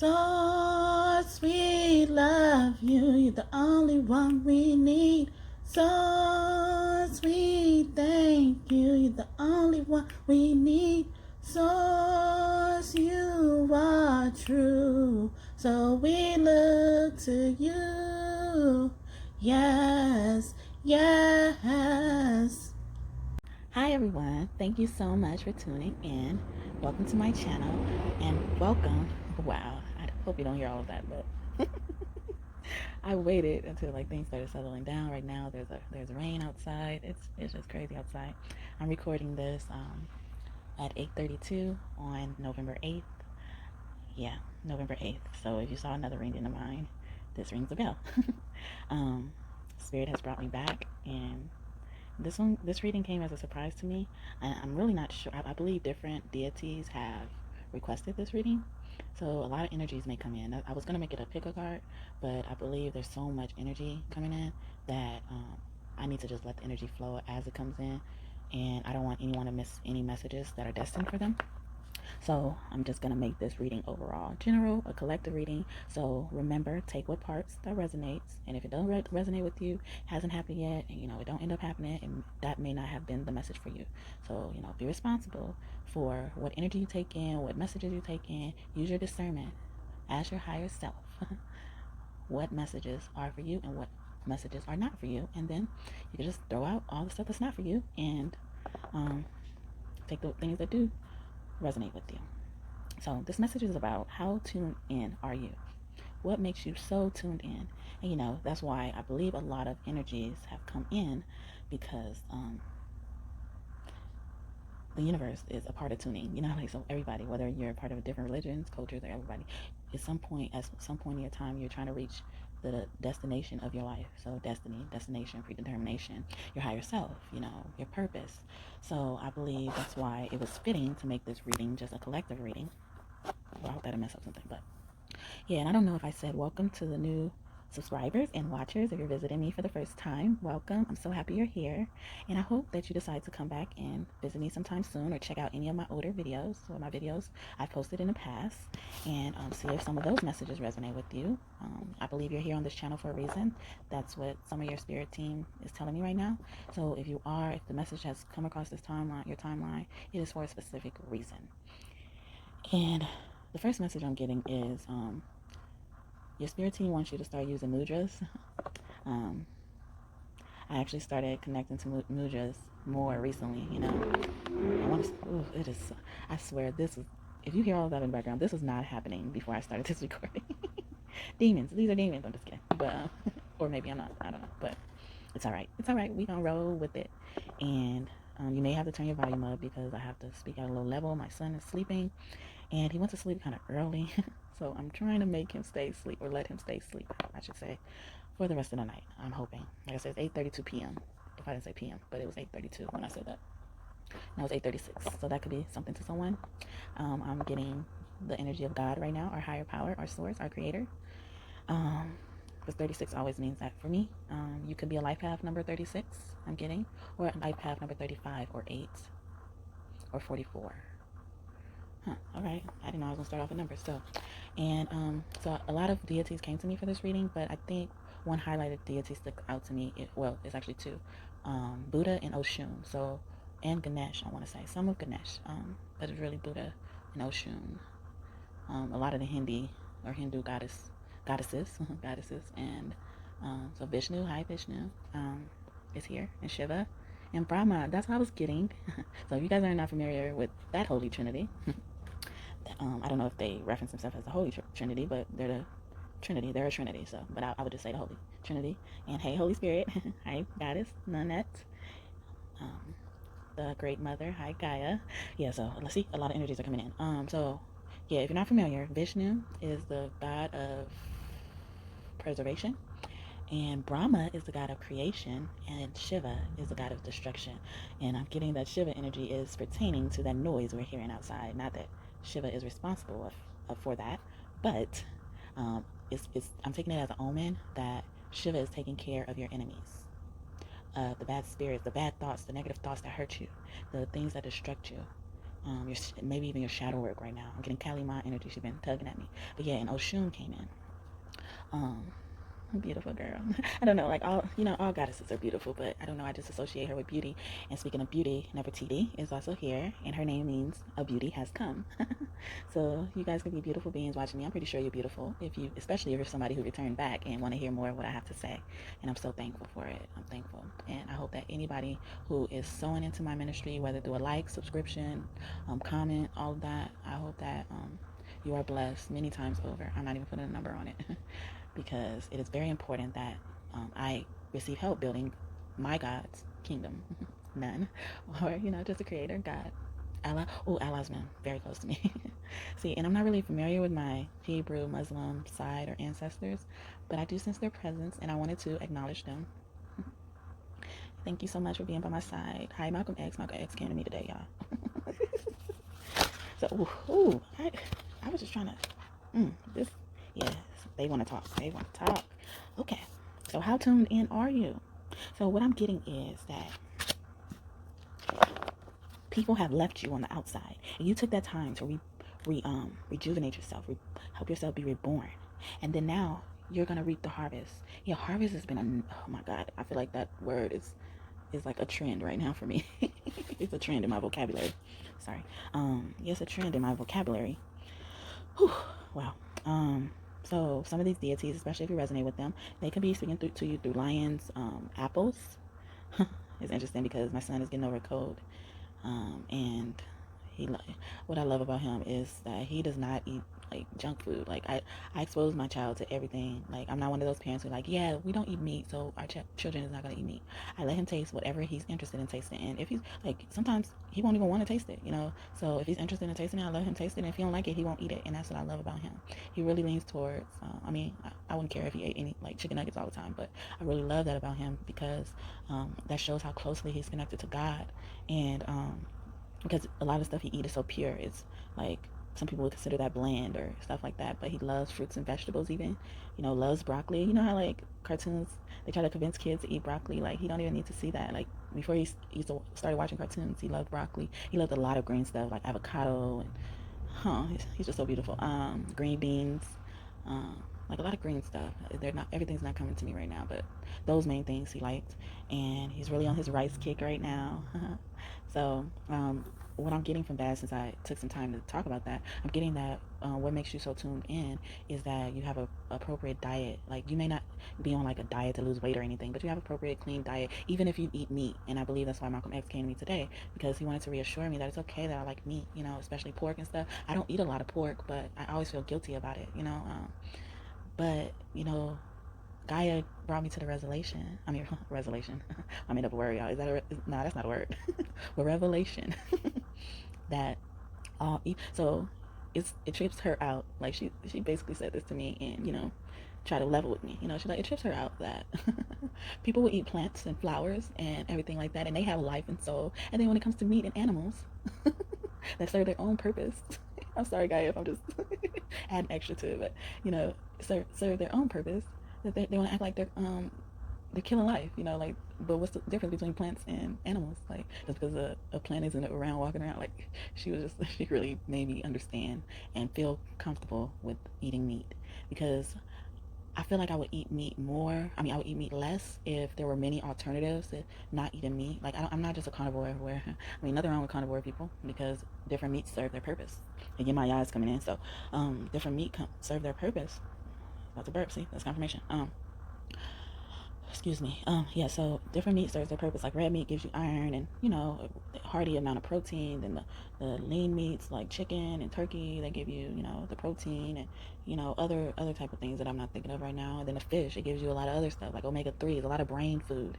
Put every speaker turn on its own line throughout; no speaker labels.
Source, we love you. You're the only one we need. Source, we thank you. You're the only one we need. Source, you are true. So we look to you. Yes, yes. Hi everyone, thank you so much for tuning in. Welcome to my channel and welcome. Wow, I hope you don't hear all of that, but I waited until like things started settling down. Right now there's rain outside. It's just crazy outside. I'm recording this at 8:32 on November 8th. Yeah, November 8th. So if you saw another ring in mine, this rings a bell. um, Spirit has brought me back, and this reading came as a surprise to me. I'm really not sure. I believe different deities have requested this reading, so a lot of energies may come in. I was gonna make it a pick a card, but I believe there's so much energy coming in that I need to just let the energy flow as it comes in, and I don't want anyone to miss any messages that are destined for them. So I'm just going to make this reading overall general, a collective reading. So remember, take what parts that resonates. And if it don't resonate with you, hasn't happened yet, and it don't end up happening, and that may not have been the message for you. So, be responsible for what energy you take in, what messages you take in. Use your discernment. Ask your higher self what messages are for you and what messages are not for you. And then you can just throw out all the stuff that's not for you and take the things that do resonate with you. So this message is about how tuned in are you? What makes you so tuned in? And that's why I believe a lot of energies have come in, because the universe is a part of tuning. So everybody, whether you're a part of different religions, cultures, or everybody, at some point in your time, you're trying to reach the destination of your life. So destiny, destination, predetermination, your higher self, your purpose. So I believe that's why it was fitting to make this reading just a collective reading. Well, I hope I didn't mess up something, but yeah, and I don't know if I said welcome to the new subscribers and watchers. If you're visiting me for the first time, welcome. I'm so happy you're here, and I hope that you decide to come back and visit me sometime soon, or check out any of my older videos, or my videos I've posted in the past, and see if some of those messages resonate with you. I believe you're here on this channel for a reason. That's what some of your spirit team is telling me right now. So if the message has come across this timeline, your timeline, it is for a specific reason. And the first message I'm getting is your spirit team wants you to start using mudras. I actually started connecting to mudras more recently. It is. I swear, this is. If you hear all of that in the background, this was not happening before I started this recording. Demons. These are demons. I'm just kidding. But or maybe I'm not. I don't know. But it's all right. It's all right. We gonna roll with it. And you may have to turn your volume up because I have to speak at a low level. My son is sleeping, and he went to sleep kind of early. So I'm trying to make him stay asleep, or let him stay asleep, I should say, for the rest of the night. I'm hoping. Like I said, it's 8:32 p.m. If I didn't say p.m., but it was 8:32 when I said that. Now it's 8:36, so that could be something to someone. I'm getting the energy of God right now, our higher power, our source, our creator. Because 36 always means that for me. You could be a life path number 36, I'm getting, or a life path number 35, or 8, or 44. All right. I didn't know I was gonna start off with numbers. So a lot of deities came to me for this reading, but I think one highlighted deity stuck out to me. It's actually two, Buddha and Oshun. So, and Ganesh. I want to say some of Ganesh, but it's really Buddha and Oshun. A lot of the Hindu goddesses, and so Vishnu. Hi Vishnu, is here, and Shiva, and Brahma. That's what I was getting. So if you guys are not familiar with that holy trinity. I don't know if they reference themselves as the Holy Trinity, but they're the Trinity. They're a Trinity. So, but I would just say the Holy Trinity. And hey, Holy Spirit. Hi, Goddess Nanette. The Great Mother. Hi, Gaia. Yeah. So let's see. A lot of energies are coming in. So yeah, if you're not familiar, Vishnu is the god of preservation, and Brahma is the god of creation, and Shiva is the god of destruction. And I'm getting that Shiva energy is pertaining to that noise we're hearing outside. Not that Shiva is responsible for that, but I'm taking it as an omen that Shiva is taking care of your enemies, the bad spirits, the bad thoughts, the negative thoughts that hurt you, the things that destruct you. maybe even your shadow work right now. I'm getting Kali Ma energy. She's been tugging at me. But yeah, and Oshun came in. Um, Beautiful girl. I don't know, like all goddesses are beautiful, but I don't know, I just associate her with beauty. And speaking of beauty, Nefertiti is also here, and her name means a beauty has come. So you guys could be beautiful beings watching me. I'm pretty sure you're beautiful, especially if you're somebody who returned back and want to hear more of what I have to say. And I'm so thankful for it. I'm thankful, and I hope that anybody who is sewing into my ministry, whether through a like, subscription, comment, all of that, I hope that you are blessed many times over. I'm not even putting a number on it. Because it is very important that I receive help building my God's kingdom. None. Or, just a creator, God. Allah. Oh, Allah's been very close to me. See, and I'm not really familiar with my Hebrew, Muslim side or ancestors, but I do sense their presence, and I wanted to acknowledge them. Thank you so much for being by my side. Hi, Malcolm X. Malcolm X came to me today, y'all. So, I was just trying to, this, yes, they want to talk. They want to talk. Okay, so how tuned in are you? So what I'm getting is that people have left you on the outside, and you took that time to rejuvenate yourself, help yourself be reborn, and then now you're gonna reap the harvest. Yeah, harvest has been oh my God, I feel like that word is like a trend right now for me. It's a trend in my vocabulary. Sorry. Yes, a trend in my vocabulary. Whew, wow. So some of these deities, especially if you resonate with them, they can be speaking to you through lions, apples. It's interesting because my son is getting over a cold, and what I love about him is that he does not eat like junk food. Like I expose my child to everything. Like I'm not one of those parents who are like, yeah, we don't eat meat, so our children is not gonna eat meat. I let him taste whatever he's interested in tasting, and if he's like, sometimes he won't even want to taste it, So if he's interested in tasting it, I let him taste it, and if he don't like it, he won't eat it, and that's what I love about him. He really leans towards. I wouldn't care if he ate any like chicken nuggets all the time, but I really love that about him because that shows how closely he's connected to God, and because a lot of stuff he eats is so pure. It's like some people would consider that bland or stuff like that, but he loves fruits and vegetables even, loves broccoli. You know how like cartoons, they try to convince kids to eat broccoli. Like he don't even need to see that. Like before he started watching cartoons, he loved broccoli. He loved a lot of green stuff like avocado and he's just so beautiful. Green beans, like a lot of green stuff. Everything's not coming to me right now, but those main things he liked, and he's really on his rice kick right now. So what I'm getting from that, since I took some time to talk about that, I'm getting that what makes you so tuned in is that you have a appropriate diet. Like you may not be on like a diet to lose weight or anything, but you have appropriate clean diet, even if you eat meat. And I believe that's why Malcolm X came to me today, because he wanted to reassure me that it's okay that I like meat, especially pork and stuff. I don't eat a lot of pork, but I always feel guilty about it, but Gaia brought me to the resolution. Resolution. I made up a word, y'all. No, that's not a word. But revelation that so it trips her out. Like she basically said this to me, and try to level with me. She's like, it trips her out that people will eat plants and flowers and everything like that, and they have life and soul. And then when it comes to meat and animals that serve their own purpose, I'm sorry, Gaia, if I'm just adding extra to it, but serve their own purpose. That they want to act like they're killing life, like, but what's the difference between plants and animals? Like, just because a plant isn't around walking around, like, she really made me understand and feel comfortable with eating meat, because I feel like I would eat meat more. I would eat meat less if there were many alternatives to not eating meat. Like, I'm not just a carnivore where, nothing wrong with carnivore people, because different meats serve their purpose. Again, my eyes coming in, so different meat serve their purpose. That's a burp, see? That's confirmation. Excuse me. Yeah, so different meat serves their purpose. Like red meat gives you iron and, a hearty amount of protein. Then the lean meats like chicken and turkey, they give you, the protein and, other type of things that I'm not thinking of right now. And then the fish, it gives you a lot of other stuff like omega-3s, a lot of brain food,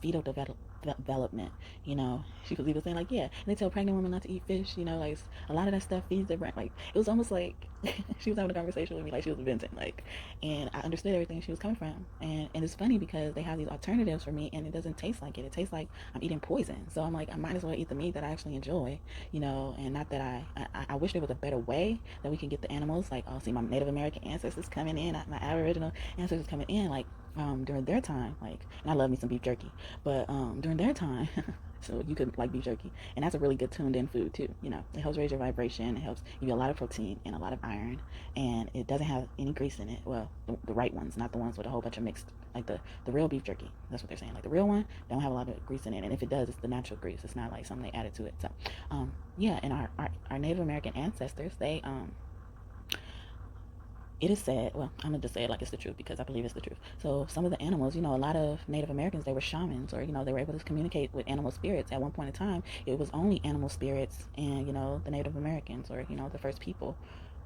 fetal development. She was even saying like, yeah, and they tell pregnant women not to eat fish, like a lot of that stuff feeds their brain. Like it was almost like she was having a conversation with me like she was venting, like, and I understood everything she was coming from. And it's funny because they have these alternatives for me and it doesn't taste like it. It tastes like I'm eating poison. So I'm like, I might as well eat the meat that I actually enjoy, and not that I wish there was a better way that we can get the animals. Like, oh, see, my Native American ancestors coming in, my Aboriginal ancestors coming in, like during their time, like, and I love me some beef jerky, but during their time So you could like beef jerky, and that's a really good tuned in food too. It helps raise your vibration. It helps give you a lot of protein and a lot of iron, and it doesn't have any grease in it. Well, the right ones, not the ones with a whole bunch of mixed, like the real beef jerky. That's what they're saying. Like the real one don't have a lot of grease in it, and if it does, it's the natural grease. It's not like something they added to it. So, yeah, and our Native American ancestors, they it is said, well, I'm gonna just say it like it's the truth because I believe it's the truth. So some of the animals, a lot of Native Americans, they were shamans, or they were able to communicate with animal spirits. At one point in time, it was only animal spirits and the Native Americans, or the first people,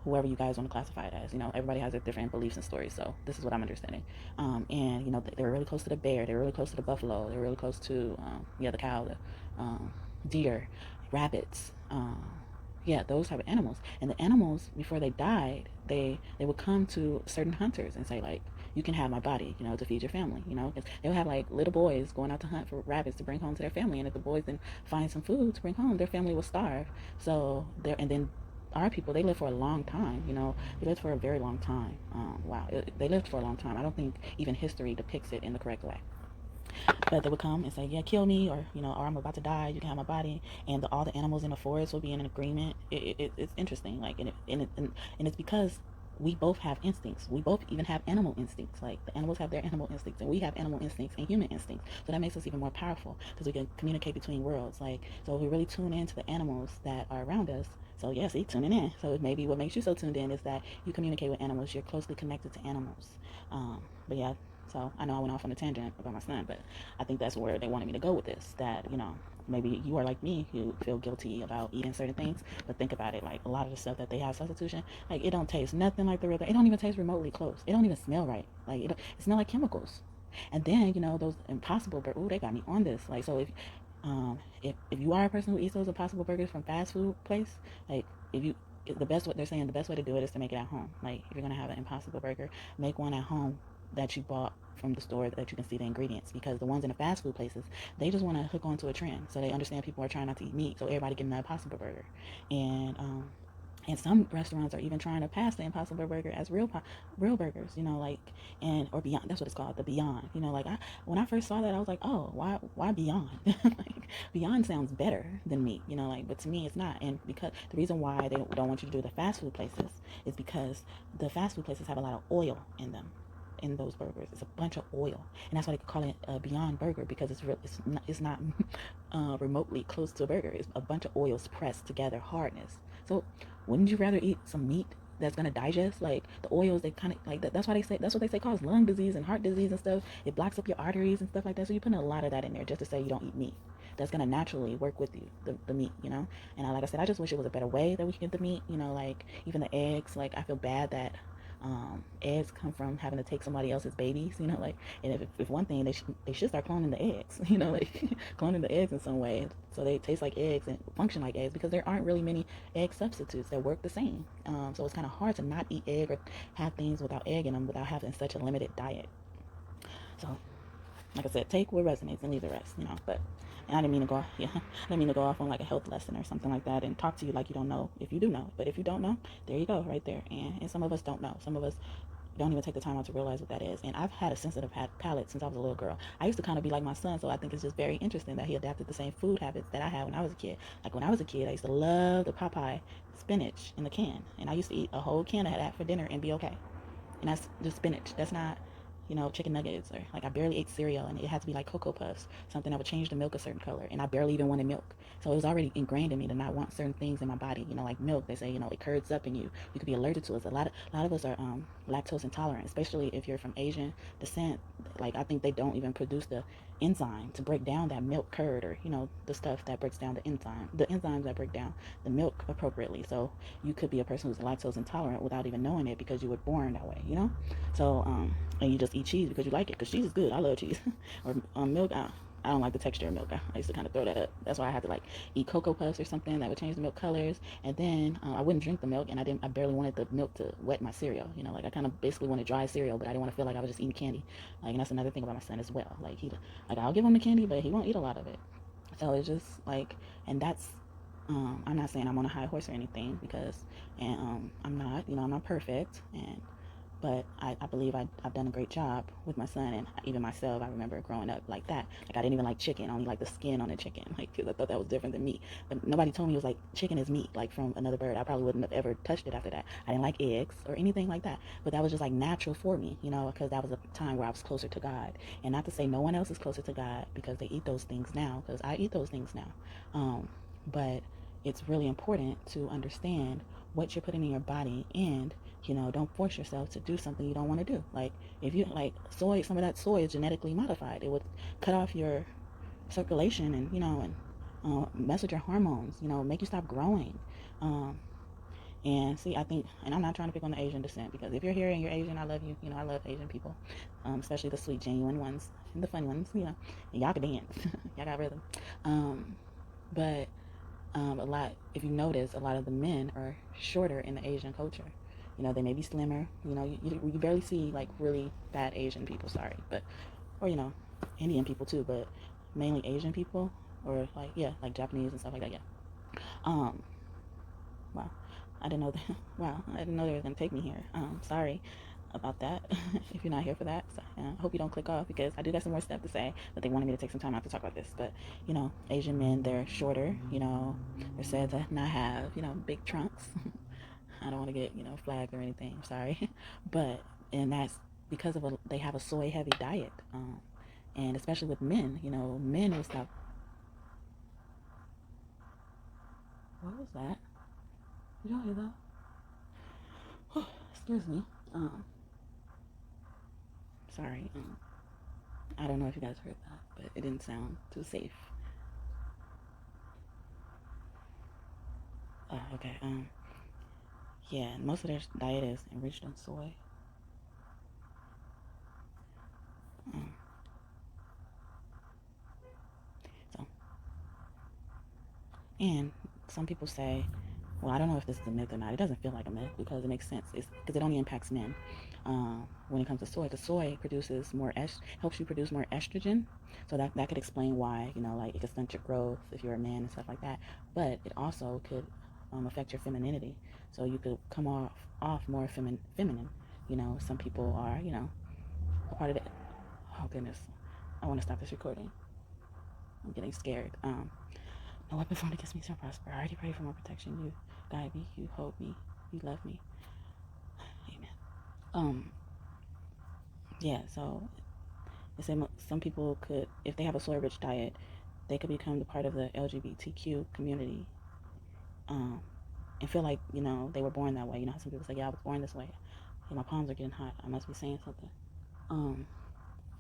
whoever you guys want to classify it as. Everybody has their different beliefs and stories. So this is what I'm understanding. And they're really close to the bear. They're really close to the buffalo. They're really close to the cow, the deer, rabbits. Yeah, those type of animals. And the animals, before they died, they would come to certain hunters and say, like, you can have my body, to feed your family, because they'll have like little boys going out to hunt for rabbits to bring home to their family, and if the boys then find some food to bring home, their family will starve. So there, and then our people, they live for a long time, they lived for a very long time. Wow, they lived for a long time. I don't think even history depicts it in the correct way. But they would come and say, yeah, kill me, or I'm about to die, you can have my body. And all the animals in the forest will be in an agreement. It's interesting. Like, and it's because we both have instincts. We both even have animal instincts. Like, the animals have their animal instincts, and we have animal instincts and human instincts. So that makes us even more powerful because we can communicate between worlds. Like, so if we really tune into the animals that are around us. So yeah, see, tuning in. So maybe what makes you so tuned in is that you communicate with animals. You're closely connected to animals. But yeah, so I know I went off on a tangent about my son, but I think that's where they wanted me to go with this. That, maybe you are like me, you feel guilty about eating certain things, but think about it. Like, a lot of the stuff that they have substitution, like, it don't taste nothing like the real thing. It don't even taste remotely close. It don't even smell right. Like, it smell like chemicals. And then, those impossible burgers, ooh, they got me on this. Like, so if you are a person who eats those impossible burgers from fast food place, like, if you the best, what they're saying, the best way to do it is to make it at home. Like, if you're gonna have an impossible burger, make one at home that you bought from the store, that you can see the ingredients, because the ones in the fast food places, they just want to hook onto a trend. So they understand people are trying not to eat meat, so everybody getting an impossible burger. And some restaurants are even trying to pass the impossible burger as real burgers, like, and or beyond. That's what it's called, the Beyond. Like, when I first saw that, I was like, oh, why Beyond? Like, Beyond sounds better than meat, like, but to me it's not. And because the reason why they don't want you to do the fast food places is because the fast food places have a lot of oil in them, in those burgers. It's a bunch of oil, and that's why they call it a Beyond Burger, because it's not remotely close to a burger. It's a bunch of oils pressed together, hardness. So wouldn't you rather eat some meat that's gonna digest? Like, the oils, they kind of like that. That's why that's what they say causes lung disease and heart disease and stuff. It blocks up your arteries and stuff like that. So you put a lot of that in there just to say you don't eat meat. That's gonna naturally work with you, the meat, And like I said, I just wish it was a better way that we could get the meat. Like, even the eggs. Like, I feel bad that eggs come from having to take somebody else's babies, like, and if one thing, they should start cloning the eggs, like, cloning the eggs in some way so they taste like eggs and function like eggs, because there aren't really many egg substitutes that work the same. So it's kind of hard to not eat egg or have things without egg in them without having such a limited diet. So, like I said, take what resonates and leave the rest, but. And I didn't mean to go, yeah, I didn't mean to go off on like a health lesson or something like that and talk to you like you don't know if you do know. But if you don't know, there you go, right there. And some of us don't know. Some of us don't even take the time out to realize what that is. And I've had a sensitive palate since I was a little girl. I used to kind of be like my son, so I think it's just very interesting that he adapted the same food habits that I had when I was a kid. Like, when I was a kid, I used to love the Popeye spinach in the can, and I used to eat a whole can of that for dinner and be okay. And that's just spinach. That's not, chicken nuggets, or like, I barely ate cereal, and it had to be like Cocoa Puffs, something that would change the milk a certain color, and I barely even wanted milk. So it was already ingrained in me to not want certain things in my body, like milk. They say, it curds up in you. You could be allergic to it. A lot of us are lactose intolerant, especially if you're from Asian descent. Like, I think they don't even produce the enzyme to break down that milk curd, or the stuff that breaks down the enzymes that break down the milk appropriately. So you could be a person who's lactose intolerant without even knowing it, because you were born that way. So and you just eat cheese because you like it, because cheese is good. I love cheese. Or milk, I don't like the texture of milk. I used to kind of throw that up. That's why I had to like eat Cocoa Puffs or something that would change the milk colors. And then I wouldn't drink the milk, and I barely wanted the milk to wet my cereal. Like, I kind of basically wanted dry cereal, but I didn't want to feel like I was just eating candy. Like, and that's another thing about my son as well. Like, I'll give him the candy, but he won't eat a lot of it. So it's just like, and that's, I'm not saying I'm on a high horse or anything, because, and I'm not, I'm not perfect, but I believe I've done a great job with my son, and even myself. I remember growing up like that. Like I didn't even like chicken, only like the skin on the chicken, like because I thought that was different than meat. But nobody told me it was like chicken is meat, like from another bird. I probably wouldn't have ever touched it after that. I didn't like eggs or anything like that. But that was just like natural for me, because that was a time where I was closer to God. And not to say no one else is closer to God because they eat those things now, because I eat those things now. But it's really important to understand what you're putting in your body, and don't force yourself to do something you don't want to do. Like if you like soy, some of that soy is genetically modified. It would cut off your circulation, and mess with your hormones, make you stop growing. And see, I think, and I'm not trying to pick on the Asian descent, because if you're here and you're Asian, I love you. I love Asian people, especially the sweet, genuine ones and the fun ones. And y'all can dance, y'all got rhythm. But a lot, if you notice, a lot of the men are shorter in the Asian culture. They may be slimmer. You barely see like really fat Asian people. Sorry, but or Indian people too, but mainly Asian people, or like Japanese and stuff like that. Yeah. Um. Wow. I didn't know that. Wow. I didn't know they were gonna take me here. Sorry about that. If you're not here for that, so, I hope you don't click off, because I do got some more stuff to say, but they wanted me to take some time out to talk about this. But Asian men, they're shorter. They're said to not have big trunks. I don't want to get flagged or anything. I'm sorry, but and that's because they have a soy heavy diet, and especially with men. Men will stop. What was that? Did y'all hear that? Excuse me. Sorry. I don't know if you guys heard that, but it didn't sound too safe. Okay. Yeah, most of their diet is enriched in soy. Um, so, and some people say, well, I don't know if this is a myth or not. It doesn't feel like a myth because it makes sense. It's because it only impacts men. When it comes to soy, because soy produces helps you produce more estrogen. So that could explain why, like it could stunt your growth if you're a man and stuff like that. But it also could affect your femininity. So you could come off more feminine. Some people are, a part of it. Oh goodness, I want to stop this recording. I'm getting scared. No weapon formed against me shall prosper. I already pray for more protection. You guide me. You hold me. You love me. Amen. Yeah. So they say some people could, if they have a soy-rich diet, they could become the part of the LGBTQ community, and feel like they were born that way. How some people say, "Yeah, I was born this way." Yeah, my palms are getting hot. I must be saying something.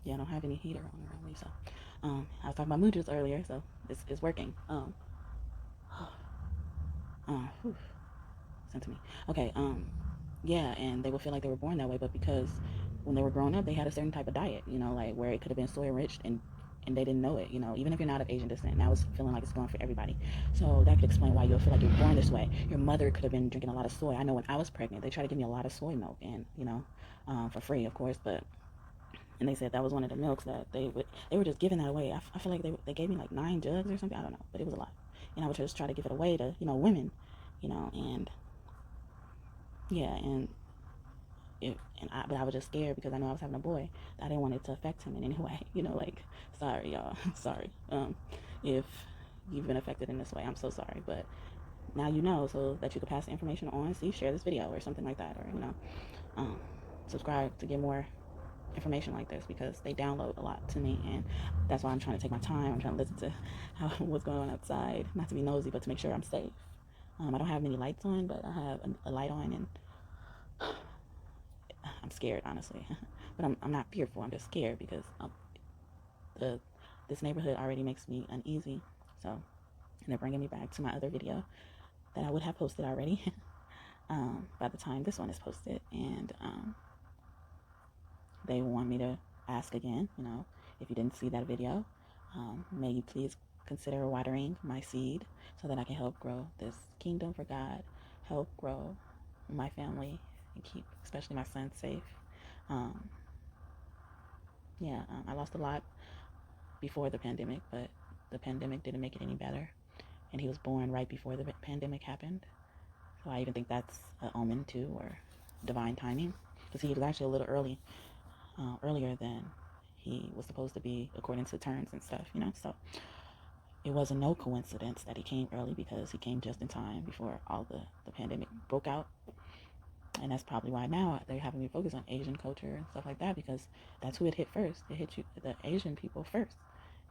Yeah, I don't have any heater on around me, so I was talking about mudras earlier, so it's working. Sent to me. Okay. Yeah, and they would feel like they were born that way, but because when they were growing up, they had a certain type of diet, like where it could have been soy enriched, and they didn't know it, even if you're not of Asian descent. Now it's feeling like it's going for everybody. So that could explain why you'll feel like you're born this way. Your mother could have been drinking a lot of soy. I know when I was pregnant, they tried to give me a lot of soy milk, and for free, of course, but. And they said that was one of the milks that they were just giving that away. I feel like they gave me like 9 jugs or something. I don't know, but it was a lot. And I would just try to give it away to women, and yeah, but I was just scared because I know I was having a boy. I didn't want it to affect him in any way. Like, sorry, y'all. Sorry. If you've been affected in this way, I'm so sorry. But now so that you can pass the information on. See, share this video or something like that, or subscribe to get more information like this, because they download a lot to me, and that's why I'm trying to take my time. I'm trying to listen to what's going on outside, not to be nosy, but to make sure I'm safe. I don't have many lights on, but I have a light on, and I'm scared, honestly. But I'm not fearful. I'm just scared because this neighborhood already makes me uneasy. So, and they're bringing me back to my other video that I would have posted already by the time this one is posted. And they want me to ask again, if you didn't see that video, may you please consider watering my seed so that I can help grow this kingdom for God, help grow my family, and keep especially my son safe. I lost a lot before the pandemic, but the pandemic didn't make it any better. And he was born right before the pandemic happened. So I even think that's an omen too, or divine timing. because he was actually a little earlier than he was supposed to be according to terms and stuff, So it wasn't no coincidence that he came early, because he came just in time before all the pandemic broke out. And that's probably why now they're having me focus on Asian culture and stuff like that, because that's who it hit first. It hit the Asian people first.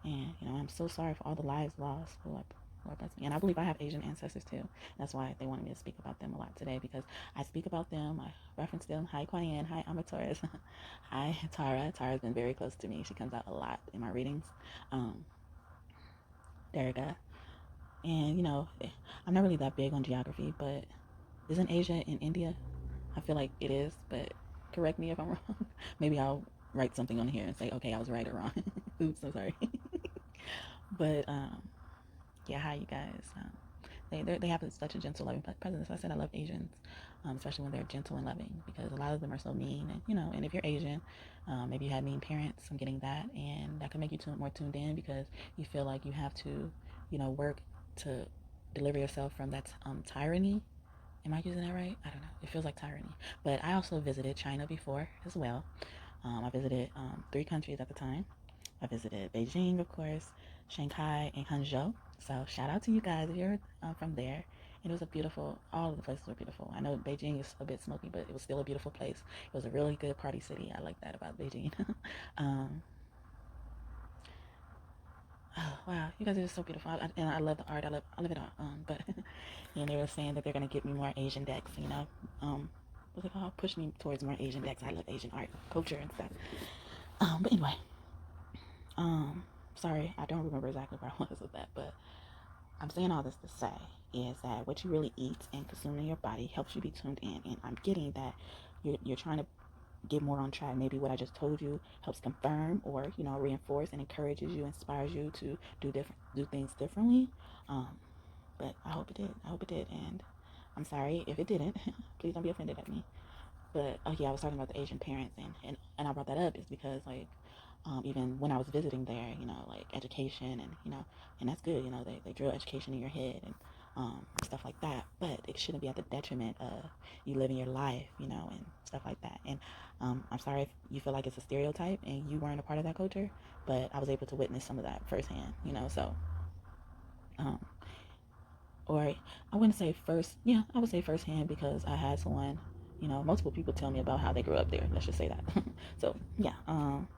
And, I'm so sorry for all the lives lost. Lord bless me. And I believe I have Asian ancestors too. That's why they wanted me to speak about them a lot today, because I speak about them. I reference them. Hi, Quayan. Hi, Amatoris. Hi, Tara. Tara's been very close to me. She comes out a lot in my readings. Derrida. And, I'm not really that big on geography, but isn't Asia in India? I feel like it is, but correct me if I'm wrong. Maybe I'll write something on here and say, okay, I was right or wrong. Oops, I'm sorry. But, yeah, hi, you guys. They have such a gentle, loving presence. I said I love Asians, especially when they're gentle and loving, because a lot of them are so mean. And, and if you're Asian, maybe you had mean parents. I'm getting that. And that can make you more tuned in, because you feel like you have to, work to deliver yourself from that tyranny. Am I using that right? I don't know. It feels like tyranny. But I also visited China before as well. I visited 3 countries at the time. I visited Beijing, of course, Shanghai, and Hangzhou. So shout out to you guys if you're from there. And it was all of the places were beautiful. I know Beijing is a bit smoky, but it was still a beautiful place. It was a really good party city. I like that about Beijing. Oh, wow, you guys are just so beautiful. And I love the art. I love it all. But and they were saying that they're gonna get me more Asian decks. What's it called? Push me towards more Asian decks. I love Asian art, culture, and stuff. But anyway, sorry, I don't remember exactly where I was with that, but I'm saying all this to say is that what you really eat and consume in your body helps you be tuned in. And I'm getting that you're trying to get more on track. Maybe what I just told you helps confirm or reinforce and encourages you, inspires you to do things differently. But I hope it did. And I'm sorry if it didn't. Please don't be offended at me. But oh yeah, I was talking about the Asian parents, and I brought that up is because even when I was visiting there, like education and that's good. They drill education in your head and stuff like that. But it shouldn't be at the detriment of you living your life, and stuff like that. And I'm sorry if you feel like it's a stereotype and you weren't a part of that culture, but I was able to witness some of that firsthand, so, or I wouldn't say I would say firsthand, because I had someone, multiple people tell me about how they grew up there. Let's just say that. So yeah,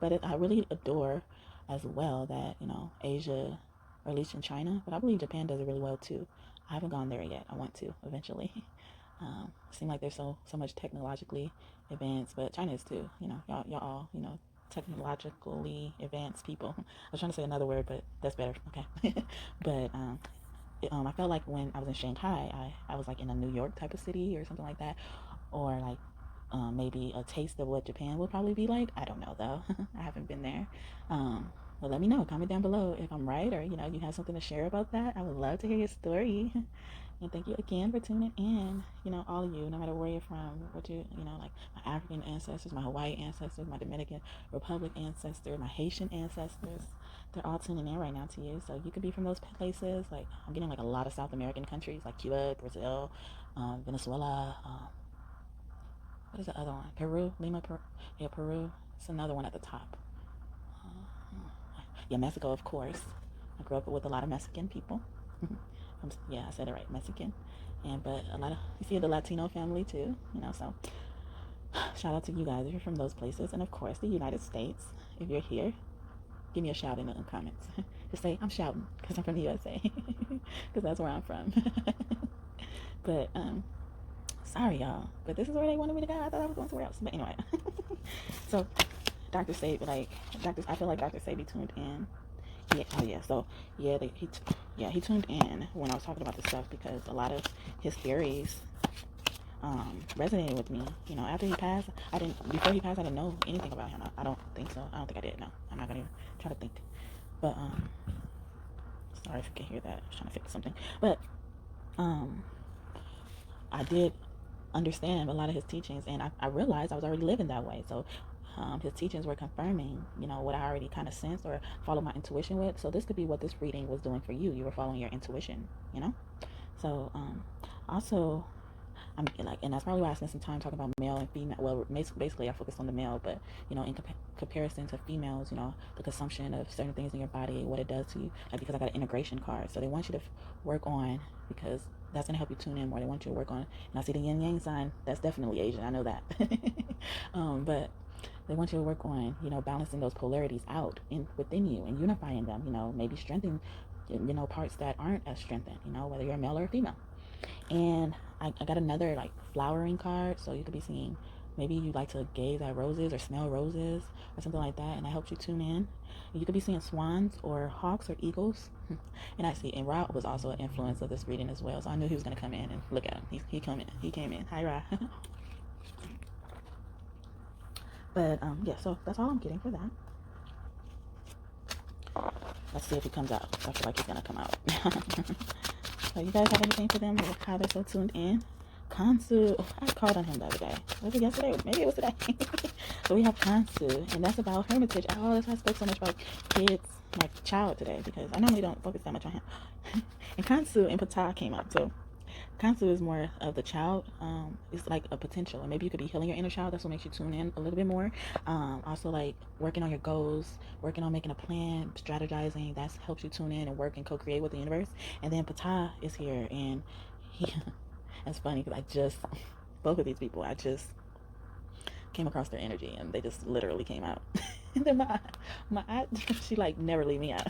but I really adore as well that, Asia, or at least in China, but I believe Japan does it really well too. I haven't gone there yet. I want to eventually. Seem like they're so much technologically advanced, but China is too. Y'all all, technologically advanced people. I was trying to say another word, but that's better. Okay. But I felt like when I was in Shanghai, I was like in a New York type of city or something like that, or like maybe a taste of what Japan would probably be like. I don't know though. I haven't been there. Well, let me know. Comment down below if I'm right, or you have something to share about that. I would love to hear your story. And thank you again for tuning in. All of you, no matter where you're from, like my African ancestors, my Hawaii ancestors, my Dominican Republic ancestors, my Haitian ancestors, they're all tuning in right now to you. So you could be from those places. Like I'm getting like a lot of South American countries, like Cuba, Brazil, Venezuela. What is the other one? Peru, Lima, Peru. Yeah, Peru. It's another one at the top. Yeah, Mexico, of course. I grew up with a lot of Mexican people. Yeah, I said it right, Mexican. But a lot of, you see the Latino family too, so shout out to you guys if you're from those places. And of course, the United States, if you're here, give me a shout in the comments. Just say, I'm shouting because I'm from the USA, because that's where I'm from. But, sorry, y'all, but this is where they wanted me to go. I thought I was going somewhere else. But anyway, so Dr. Say, I feel like Dr. Say be tuned in. Yeah, oh yeah, so yeah, he tuned in when I was talking about this stuff, because a lot of his theories resonated with me. After he passed, before he passed, I didn't know anything about him. I don't think so. I don't think I did. No, I'm not gonna even try to think. But sorry if you can hear that. I was trying to fix something. But I did understand a lot of his teachings, and I realized I was already living that way. So his teachings were confirming, what I already kind of sensed or followed my intuition with. So this could be what this reading was doing for you. You were following your intuition, So also, I'm like, and that's probably why I spent some time talking about male and female. Well, basically I focused on the male, but in comparison to females, the consumption of certain things in your body, what it does to you. Like, because I got an integration card, so they want you to work on, because that's gonna help you tune in more. They want you to work on, and I see the yin yang sign. That's definitely Asian. I know that. But they want you to work on, balancing those polarities out within you and unifying them. Maybe strengthening, parts that aren't as strengthened. Whether you're a male or a female. And I got another like flowering card, so you could be seeing, maybe you like to gaze at roses or smell roses or something like that, and that helps you tune in. You could be seeing swans or hawks or eagles. And I see, and Ra was also an influence of this reading as well, so I knew he was going to come in. And look at him, he came in. Hi, Ra. But yeah, so that's all I'm getting for that. Let's see if he comes out. I feel like he's going to come out. So you guys have anything for them, with how they're so tuned in? Kansu, I called on him the other day. Was it yesterday? Maybe it was today. So we have Kansu, and that's about hermitage. Oh, that's why I spoke so much about kids, like child today, because I normally don't focus that much on him. And Kansu and Ptah came up. So Kansu is more of the child. It's like a potential, and maybe you could be healing your inner child. That's what makes you tune in a little bit more. Also, like working on your goals, working on making a plan, strategizing. That helps you tune in and work and co-create with the universe. And then Ptah is here, and it's funny because I just both of these people, I just came across their energy, and they just literally came out. And then my aunt, she like never leave me out.